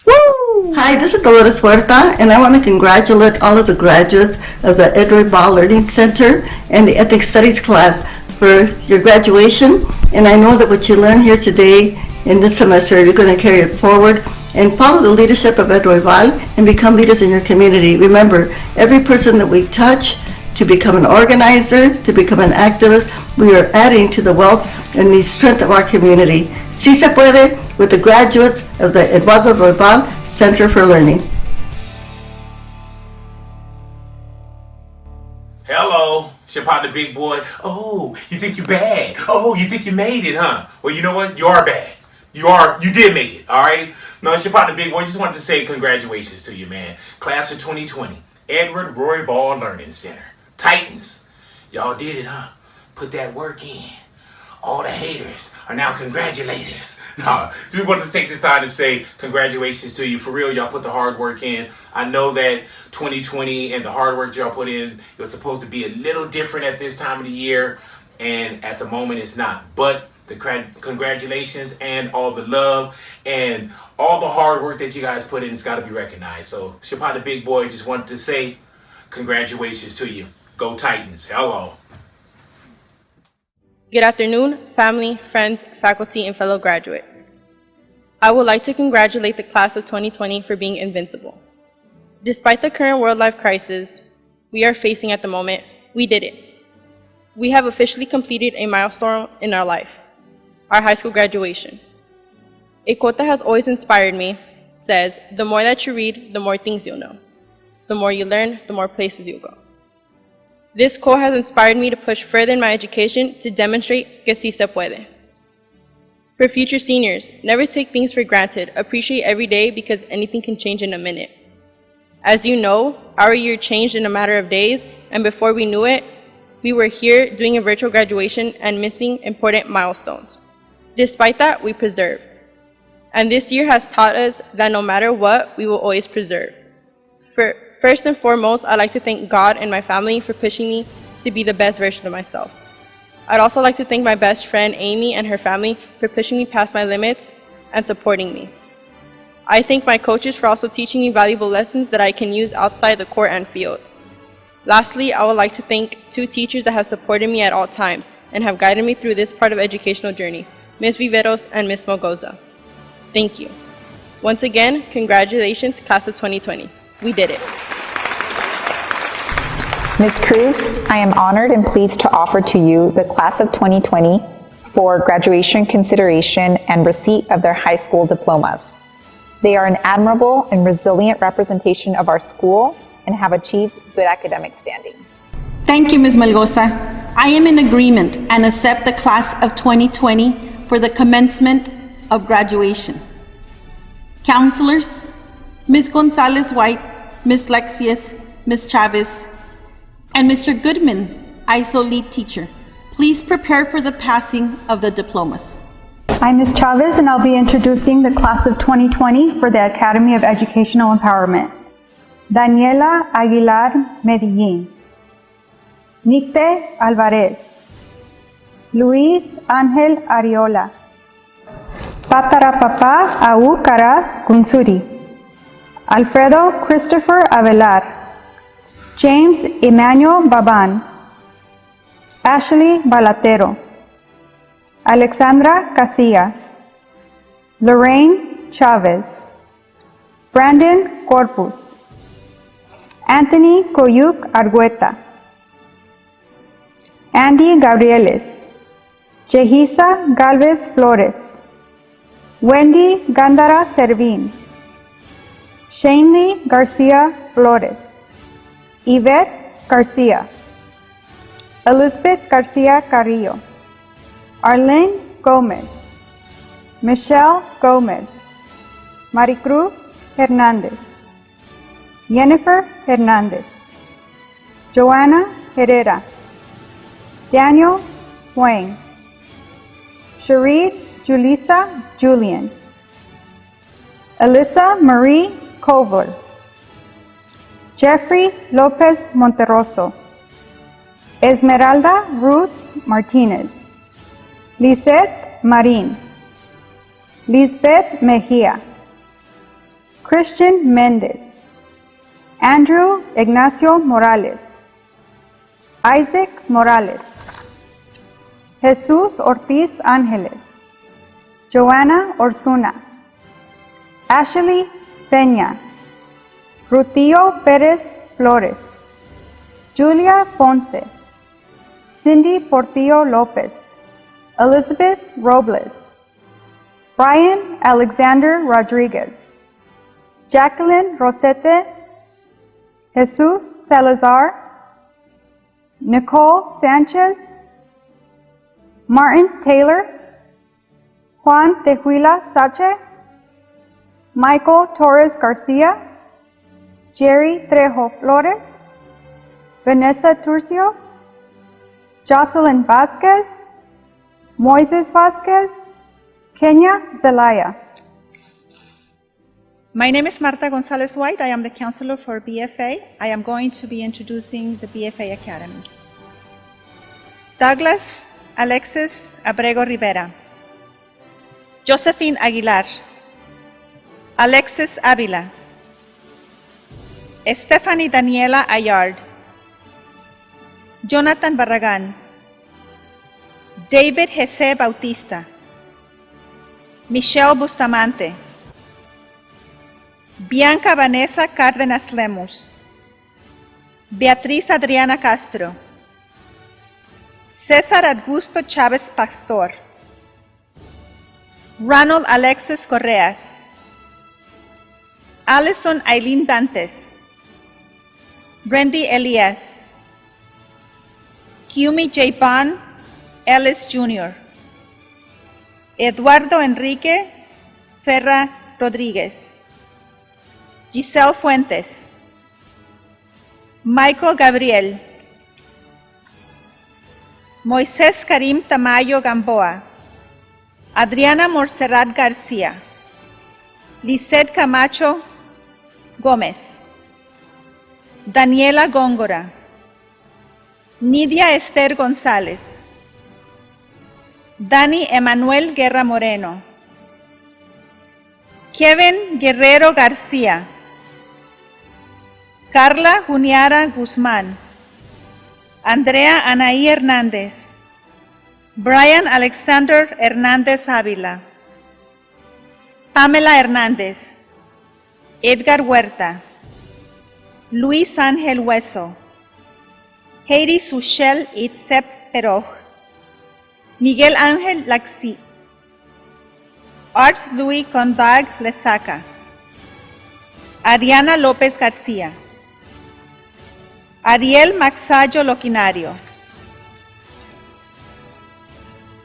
Woo! Hi, this is Dolores Huerta, and I want to congratulate all of the graduates of the Edward Roybal Learning Center and the Ethnic Studies class for your graduation. And I know that what you learned here today in this semester, you're going to carry it forward and follow the leadership of Ed Roybal and become leaders in your community. Remember, every person that we touch to become an organizer, to become an activist, we are adding to the wealth and the strength of our community. Si se puede, with the graduates of the Eduardo Roybal Center for Learning. Hello, it's your partner, Big Boy. Oh, you think you're bad? Oh, you think you made it, huh? Well, you know what? You are bad. You did make it, all right? No, it's your partner, Big Boy. Just wanted to say congratulations to you, man. Class of 2020, Edward Roybal Learning Center. Titans, y'all did it, huh? Put that work in. All the haters are now congratulators. No, just wanted to take this time to say congratulations to you. For real, y'all put the hard work in. I know that 2020 and the hard work y'all put in, it was supposed to be a little different at this time of the year, and at the moment it's not. But the congratulations and all the love and all the hard work that you guys put in, it's got to be recognized. So, Shapata the Big Boy, just wanted to say congratulations to you. Go Titans. Hello. Good afternoon, family, friends, faculty, and fellow graduates. I would like to congratulate the class of 2020 for being invincible. Despite the current world life crisis we are facing at the moment, we did it. We have officially completed a milestone in our life, our high school graduation. A quote that has always inspired me says, "The more that you read, the more things you'll know. The more you learn, the more places you'll go." This quote has inspired me to push further in my education to demonstrate que sí se puede. For future seniors, never take things for granted. Appreciate every day because anything can change in a minute. As you know, our year changed in a matter of days, and before we knew it, we were here doing a virtual graduation and missing important milestones. Despite that, we persevered. And this year has taught us that no matter what, we will always persevere. First and foremost, I'd like to thank God and my family for pushing me to be the best version of myself. I'd also like to thank my best friend, Amy, and her family for pushing me past my limits and supporting me. I thank my coaches for also teaching me valuable lessons that I can use outside the court and field. Lastly, I would like to thank two teachers that have supported me at all times and have guided me through this part of educational journey, Ms. Viveros and Ms. Mogoza. Thank you. Once again, congratulations, class of 2020. We did it. Ms. Cruz, I am honored and pleased to offer to you the class of 2020 for graduation consideration and receipt of their high school diplomas. They are an admirable and resilient representation of our school and have achieved good academic standing. Thank you, Ms. Melgoza. I am in agreement and accept the class of 2020 for the commencement of graduation. Counselors, Ms. Gonzalez White, Ms. Lexius, Ms. Chavez, and Mr. Goodman, ISO lead teacher, please prepare for the passing of the diplomas. I'm Ms. Chavez, and I'll be introducing the class of 2020 for the Academy of Educational Empowerment. Daniela Aguilar Medellín, Nicte Alvarez, Luis Ángel Ariola, Patarapapa Aukara Gunsuri, Alfredo Christopher Avelar, James Emmanuel Baban, Ashley Balatero, Alexandra Casillas, Lorraine Chavez, Brandon Corpus, Anthony Coyuc Argueta, Andy Gabrieles, Jehisa Galvez Flores, Wendy Gandara Servín, Shanley Garcia Flores, Yvette Garcia, Elizabeth Garcia Carrillo, Arlene Gomez, Michelle Gomez, Maricruz Hernandez, Jennifer Hernandez, Joanna Herrera, Daniel Wang, Sharif Julissa Julian, Alyssa Marie Koval, Jeffrey Lopez Monterroso, Esmeralda Ruth Martinez, Lisette Marin, Lisbeth Mejia, Christian Mendez, Andrew Ignacio Morales, Isaac Morales, Jesus Ortiz Ángeles, Joanna Orsuna, Ashley Peña, Rutillo Pérez Flores, Julia Ponce, Cindy Portillo Lopez, Elizabeth Robles, Brian Alexander Rodriguez, Jacqueline Rosete, Jesus Salazar, Nicole Sanchez, Martin Taylor, Juan Tejuila Sache, Michael Torres Garcia, Jerry Trejo Flores, Vanessa Turcios, Jocelyn Vasquez, Moises Vasquez, Kenya Zelaya. My name is Marta Gonzalez White. I am the counselor for BFA. I am going to be introducing the BFA Academy. Douglas Alexis Abrego Rivera, Josephine Aguilar, Alexis Avila, Stephanie Daniela Ayard, Jonathan Barragán, David Jesse Bautista, Michelle Bustamante, Bianca Vanessa Cárdenas Lemus, Beatriz Adriana Castro, César Augusto Chávez Pastor, Ronald Alexis Correas, Alison Aileen Dantes, Brandy Elias, Kiumi Japan Ellis Jr., Eduardo Enrique Ferra Rodríguez, Giselle Fuentes, Michael Gabriel, Moisés Karim Tamayo Gamboa, Adriana Montserrat García, Lisette Camacho Gómez, Daniela Góngora, Nidia Esther González, Dani Emanuel Guerra Moreno, Kevin Guerrero García, Carla Juniara Guzmán, Andrea Anaí Hernández, Brian Alexander Hernández Ávila, Pamela Hernández, Edgar Huerta, Luis Ángel Hueso, Heidi Sushel Itzep Peroj, Miguel Ángel Laxi, Arts Louis Condag Lesaca, Ariana López García, Ariel Maxayo Loquinario,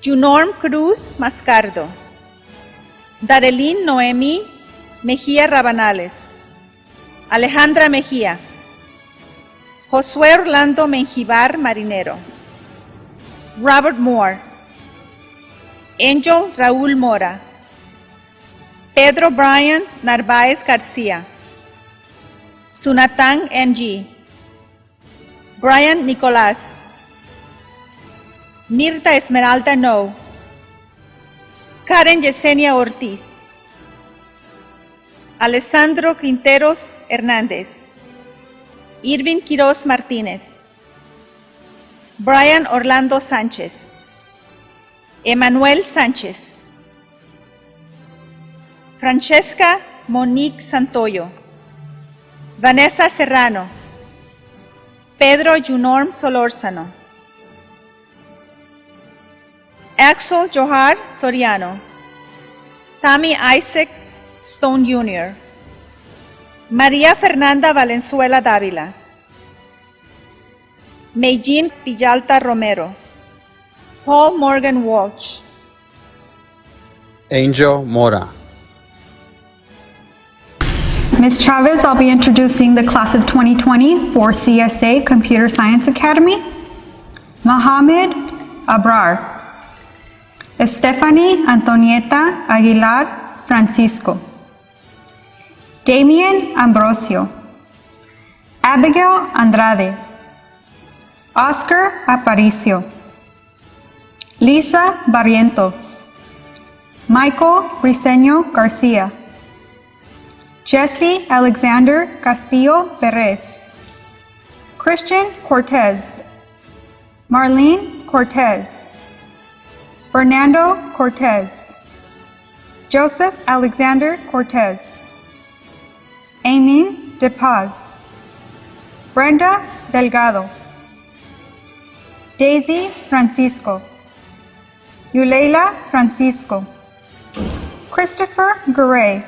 Junorm Cruz Mascardo, Darelín Noemí Mejía Rabanales. Alejandra Mejía. Josué Orlando Menjivar Marinero. Robert Moore. Angel Raúl Mora. Pedro Brian Narváez García. Sunatán Ng. Brian Nicolás. Mirta Esmeralda No. Karen Yesenia Ortiz. Alessandro Quinteros Hernández. Irvin Quiroz Martínez. Brian Orlando Sánchez. Emanuel Sánchez. Francesca Monique Santoyo. Vanessa Serrano. Pedro Junorm Solórzano. Axel Johar Soriano. Tommy Isaac Stone Jr. María Fernanda Valenzuela Dávila. Meijin Villalta Romero. Paul Morgan Walsh. Angel Mora. Ms. Chavez, I'll be introducing the class of 2020 for CSA Computer Science Academy. Mohamed Abrar. Stephanie Antonieta Aguilar Francisco. Damien Ambrosio. Abigail Andrade. Oscar Aparicio. Lisa Barrientos. Michael Briceño Garcia. Jesse Alexander Castillo Perez. Christian Cortez. Marlene Cortez. Fernando Cortez. Joseph Alexander Cortez. Amin De Paz. Brenda Delgado. Daisy Francisco. Yuleila Francisco. Christopher Garay.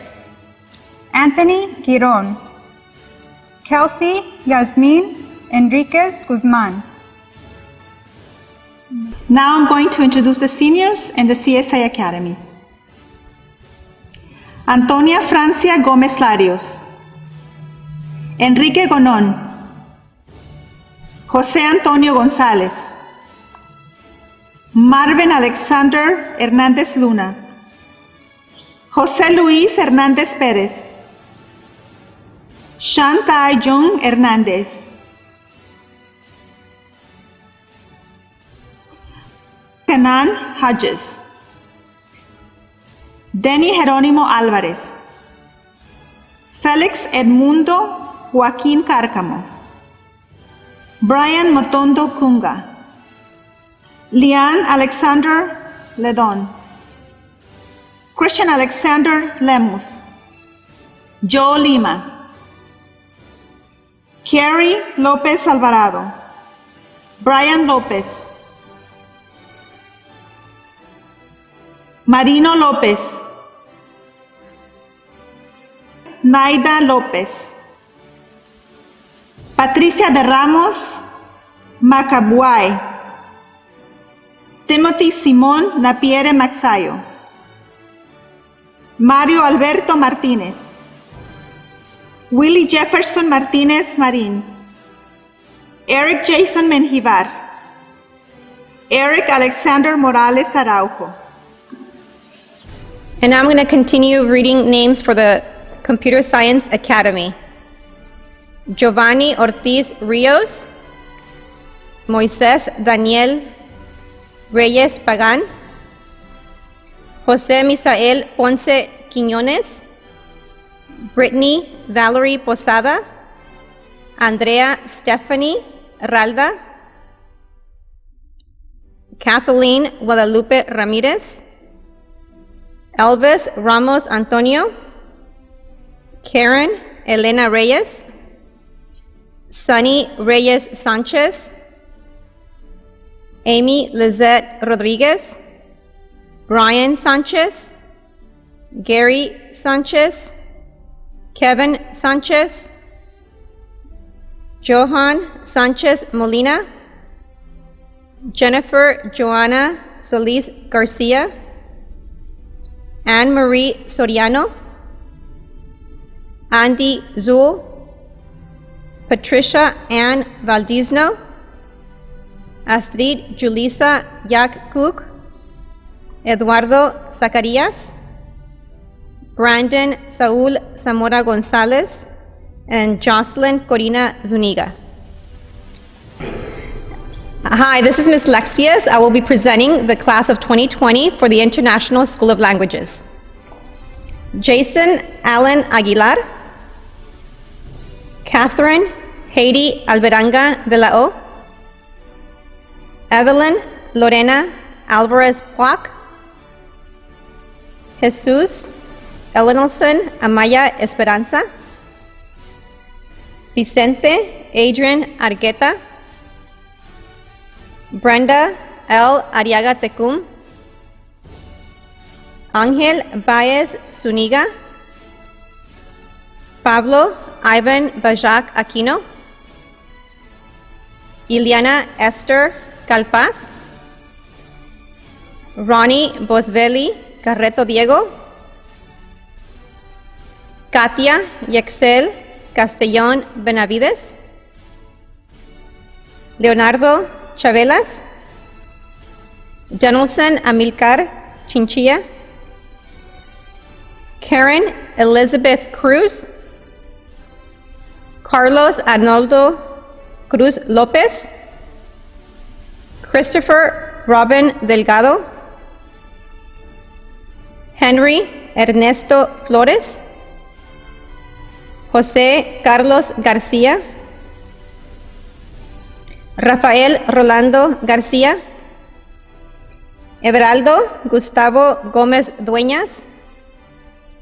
Anthony Giron. Kelsey Yasmin Enriquez Guzman. Now I'm going to introduce the seniors in the CSI Academy. Antonia Francia Gómez Larios. Enrique Gonón. José Antonio González. Marvin Alexander Hernández Luna. José Luis Hernández Pérez. Shantai Jung Hernández. Kenan Hodges. Denny Jerónimo Álvarez. Félix Edmundo Joaquín Cárcamo. Brian Motondo Kunga. Lian Alexander Ledon. Christian Alexander Lemus. Joe Lima. Carrie López Alvarado. Brian López. Marino López. Naida López. Patricia de Ramos Macabuay. Timothy Simón Napiere Maxayo. Mario Alberto Martínez. Willie Jefferson Martínez Marín. Eric Jason Menjivar. Eric Alexander Morales Araujo. And now I'm going to continue reading names for the Computer Science Academy. Giovanni Ortiz Rios. Moisés Daniel Reyes Pagan. José Misael Ponce Quiñones. Brittany Valerie Posada. Andrea Stephanie Ralda. Kathleen Guadalupe Ramirez. Elvis Ramos Antonio. Karen Elena Reyes. Sunny Reyes Sanchez. Amy Lizette Rodriguez. Brian Sanchez. Gary Sanchez. Kevin Sanchez. Johan Sanchez Molina. Jennifer Joanna Solis Garcia. Anne Marie Soriano, Andy Zul, Patricia Ann Valdizno, Astrid Julissa Yak Cook, Eduardo Zacarías, Brandon Saul Zamora Gonzalez, and Jocelyn Corina Zuniga. Hi, this is Ms. Lexias. I will be presenting the class of 2020 for the International School of Languages. Jason Allen Aguilar, Catherine Haiti Alberanga de la O, Evelyn Lorena Alvarez Puac, Jesus Elenelson Amaya Esperanza, Vicente Adrian Argueta, Brenda L. Ariaga Tecum, Ángel Baez Zuniga, Pablo Ivan Bajac Aquino, Ileana Esther Calpaz, Ronnie Bosvelli Carreto Diego, Katia Yexel Castellón Benavides, Leonardo Chavelas, Donaldson Amilcar Chinchilla, Karen Elizabeth Cruz, Carlos Arnoldo Cruz Lopez, Christopher Robin Delgado, Henry Ernesto Flores, José Carlos García, Rafael Rolando García, Everaldo Gustavo Gómez Dueñas,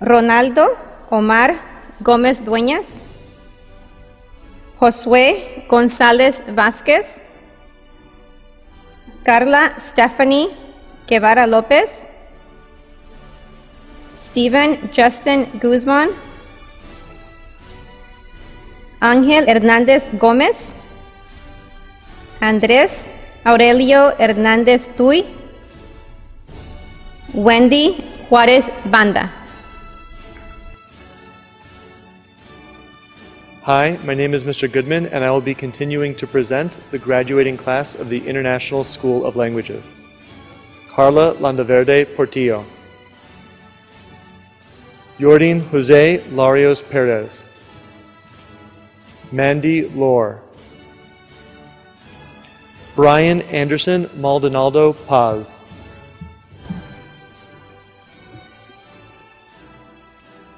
Ronaldo Omar Gómez Dueñas, Josué González Vázquez, Carla Stephanie Guevara López, Stephen Justin Guzman, Ángel Hernández Gómez, Andrés Aurelio Hernández Tuy, Wendy Juárez Banda. Hi, my name is Mr. Goodman, and I will be continuing to present the graduating class of the International School of Languages. Carla Landaverde Portillo, Yordin Jose Larios Perez, Mandy Lore, Brian Anderson Maldonado Paz,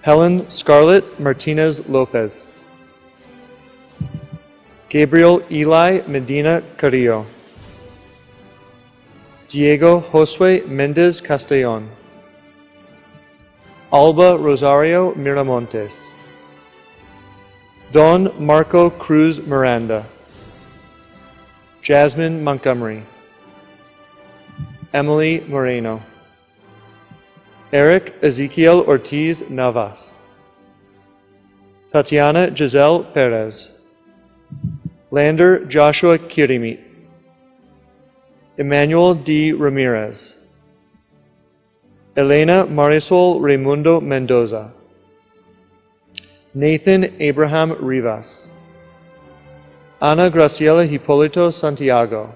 Helen Scarlett Martinez Lopez, Gabriel Eli Medina Carrillo, Diego Josue Mendez Castellon, Alba Rosario Miramontes, Don Marco Cruz Miranda, Jasmine Montgomery, Emily Moreno, Eric Ezequiel Ortiz Navas, Tatiana Giselle Perez, Lander Joshua Kirimit, Emmanuel D. Ramirez, Elena Marisol Raimundo Mendoza, Nathan Abraham Rivas, Ana Graciela Hipólito Santiago,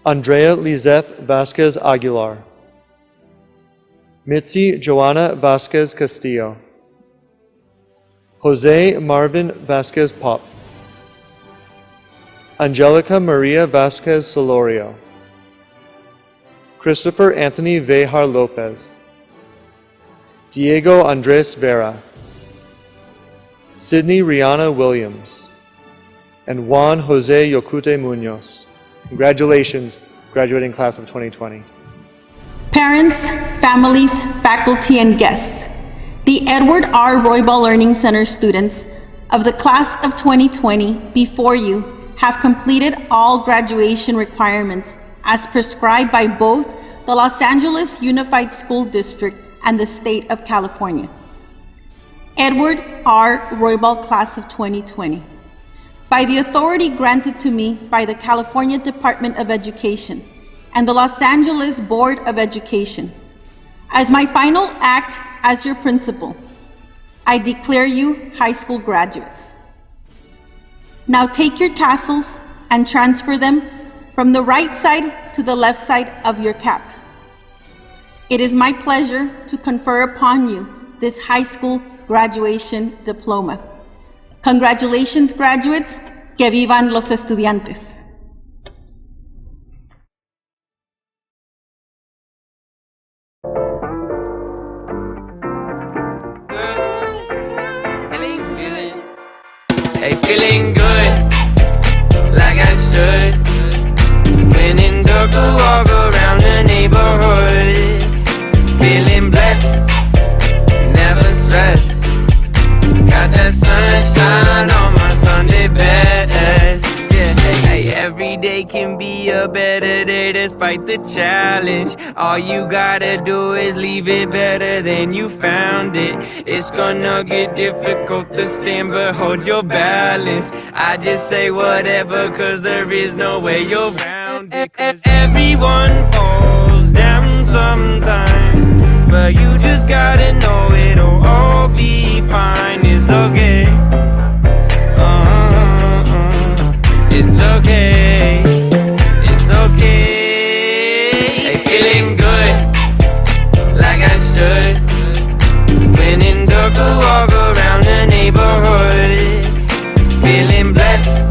Andrea Lizeth Vasquez Aguilar, Mitzi Joanna Vasquez Castillo, Jose Marvin Vasquez Pop, Angelica Maria Vasquez Solorio, Christopher Anthony Vejar Lopez, Diego Andres Vera, Sydney Rihanna Williams, and Juan Jose Yocute Munoz. Congratulations, graduating class of 2020. Parents, families, faculty, and guests, the Edward R. Roybal Learning Center students of the class of 2020 before you have completed all graduation requirements as prescribed by both the Los Angeles Unified School District and the State of California. Edward R. Roybal Class of 2020. By the authority granted to me by the California Department of Education and the Los Angeles Board of Education, As my final act as your principal, I declare you high school graduates. Now take your tassels and transfer them from the right side to the left side of your cap. It is my pleasure to confer upon you this high school graduation diploma. Congratulations, graduates. Que vivan los estudiantes. Hey, feeling good, like I should. When in dark, I walk around the neighborhood. Feeling blessed, never stressed. Got that sunshine on my Sunday best. Yeah, hey, every day can be a better day despite the challenge. All you gotta do is leave it better than you found it. It's gonna get difficult to stand, but hold your balance. I just say whatever, cause there is no way you're around it. Everyone falls down sometime, but you just gotta know it'll all be fine. It's okay. It's okay. It's okay. Hey, feeling good, like I should. When in dark, I walk around the neighborhood. Feeling blessed,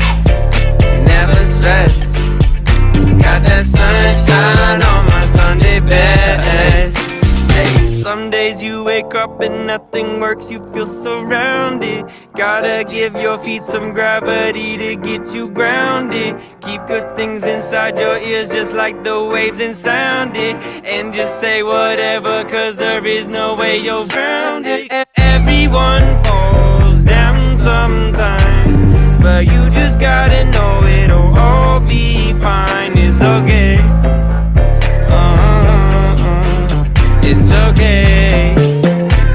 never stressed. Got that sunshine on my Sunday best. Hey, some days you wake up and nothing works, you feel surrounded. Gotta give your feet some gravity to get you grounded. Keep good things inside your ears just like the waves and sound it. And just say whatever, cause there is no way you're around it. Everyone falls down sometime, but you just gotta know it'll all be fine. It's okay. It's okay.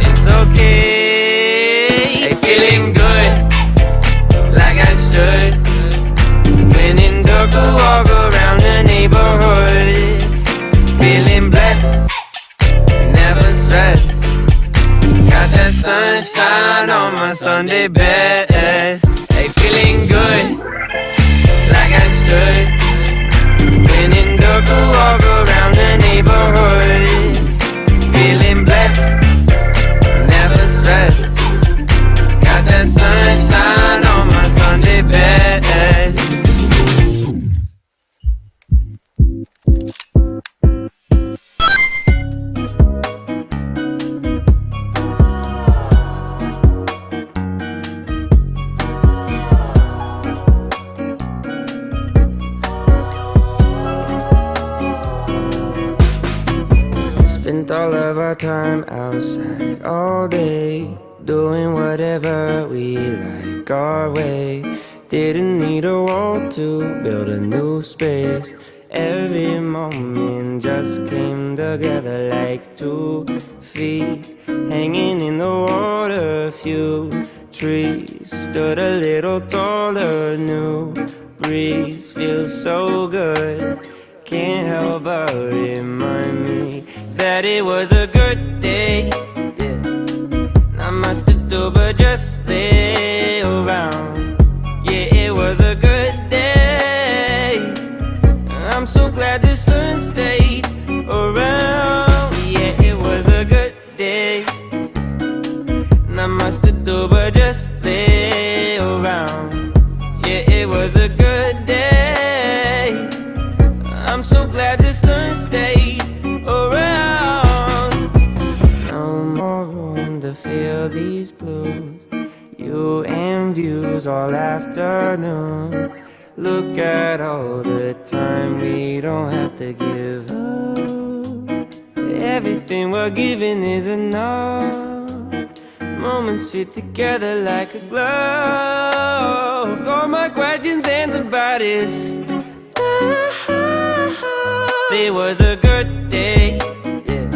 It's okay. Hey, feeling good, like I should. When in dark, I walk around the neighborhood. Feeling blessed, never stressed. Got that sunshine on my Sunday best. Hey, feeling good, like I should. When in dark, I walk around the neighborhood. Feeling blessed, never stressed. Got that sunshine on my Sunday best. Spent all of our time outside all day, doing whatever we like our way. Didn't need a wall to build a new space. Every moment just came together like 2 feet hanging in the water. A few trees stood a little taller. New breeze feels so good. Can't help but remind me that it was a good day. Yeah. Not much to do but just stay around. Yeah, it was a good day. I'm so glad the sun stayed around. Yeah, it was a good day. Not much to do but just stay around. Yeah, it was a good day. I'm so glad the sun stayed around. No more room to feel these blues. You and views all afternoon. Look at all the time we don't have to give up. Everything we're giving is enough. Moments fit together like a glove. All my questions answered by this. It was a good day, yeah.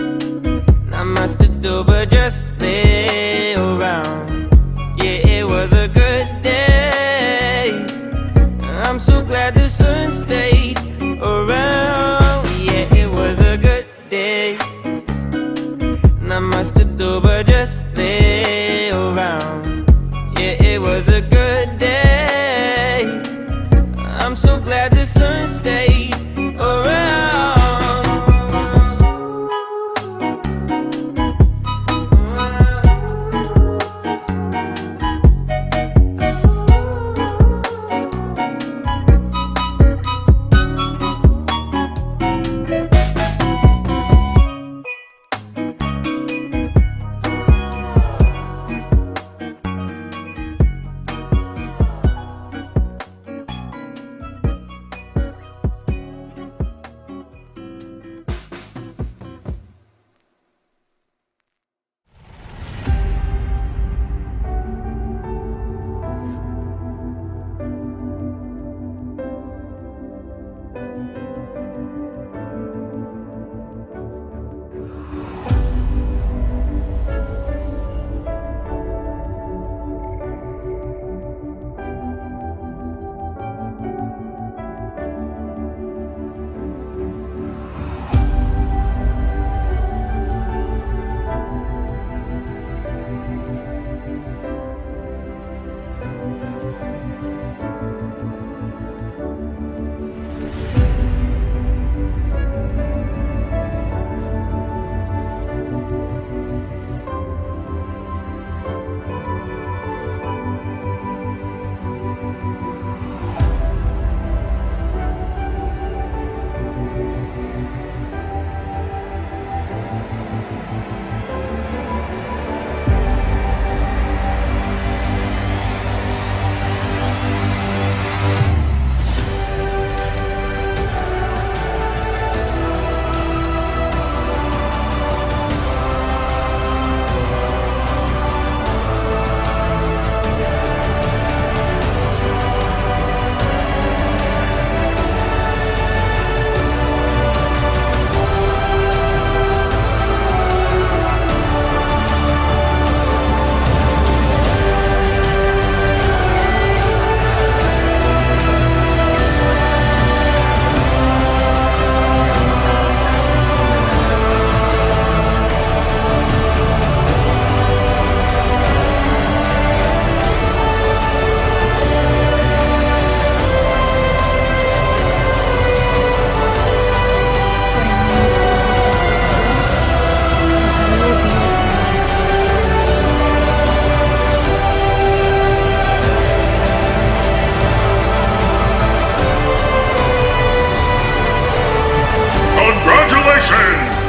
Not much to do but just stay around. Yeah, it was a good day. I'm so glad the sun stayed around. Yeah, it was a good day.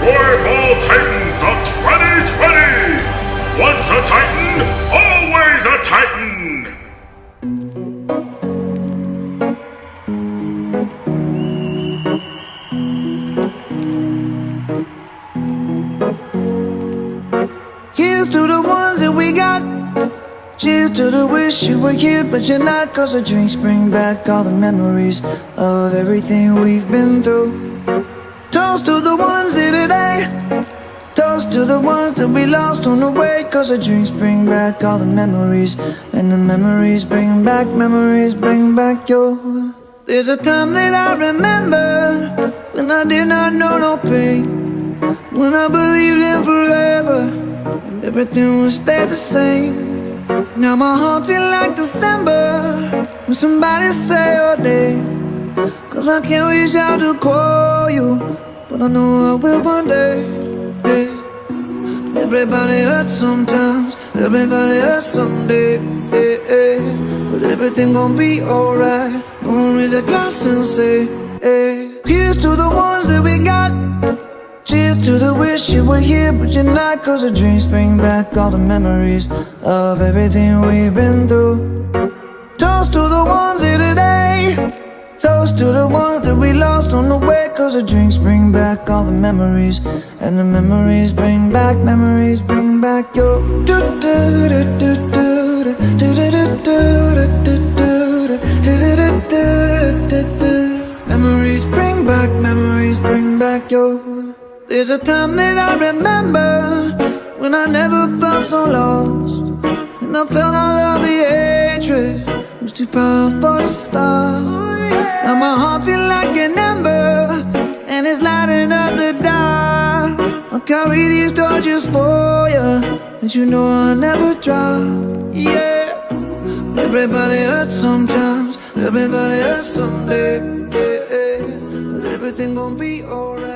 Roybal Titans of 2020! Once a Titan, always a Titan! Here's to the ones that we got. Cheers to the wish you were here, but you're not. Cause the drinks bring back all the memories of everything we've been through. Toast to the ones here today. Toast to the ones that we lost on the way. Cause the drinks bring back all the memories. And the memories bring back your. There's a time that I remember when I did not know no pain, when I believed in forever and everything would stay the same. Now my heart feel like December when somebody say your name. Cause I can't reach out to call you, but I know I will one day. Hey. Everybody hurts sometimes, everybody hurts someday. Hey, hey. But everything gon' be alright. Gonna raise a glass and say, hey. Here's to the ones that we got. Cheers to the wish you were here, but you're not. Cause the dreams bring back all the memories of everything we've been through. Toast to the ones here today. Toast to the ones that we lost on the way. Cause the drinks bring back all the memories. And the memories bring back your. Memories bring back your. There's a time that I remember when I never felt so lost, and I felt all of the hatred was too powerful to stop. Now my heart feel like an ember, and it's lighting up the dark. I'll carry these torches for you, and you know I'll never drop. Yeah, everybody hurts sometimes, everybody hurts someday. Yeah, yeah. But everything gon' be alright.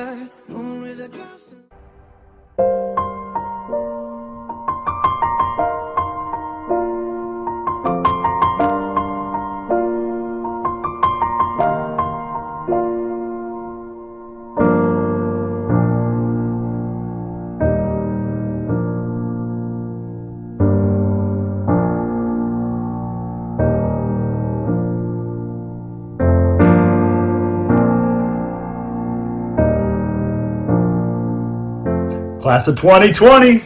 Class of 2020,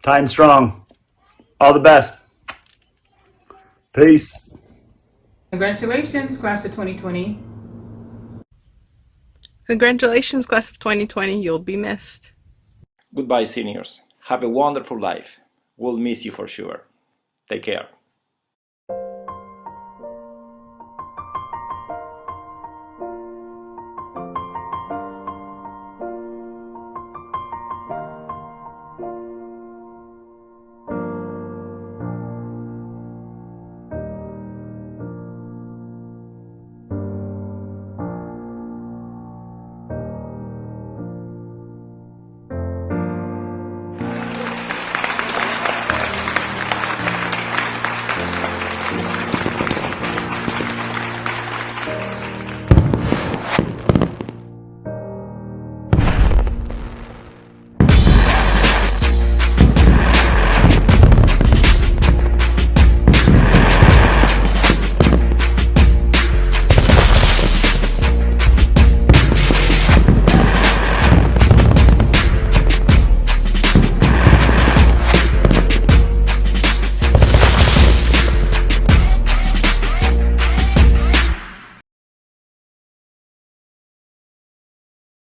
Titan strong. All the best. Peace. Congratulations, class of 2020. Congratulations, class of 2020. You'll be missed. Goodbye, seniors. Have a wonderful life. We'll miss you for sure. Take care.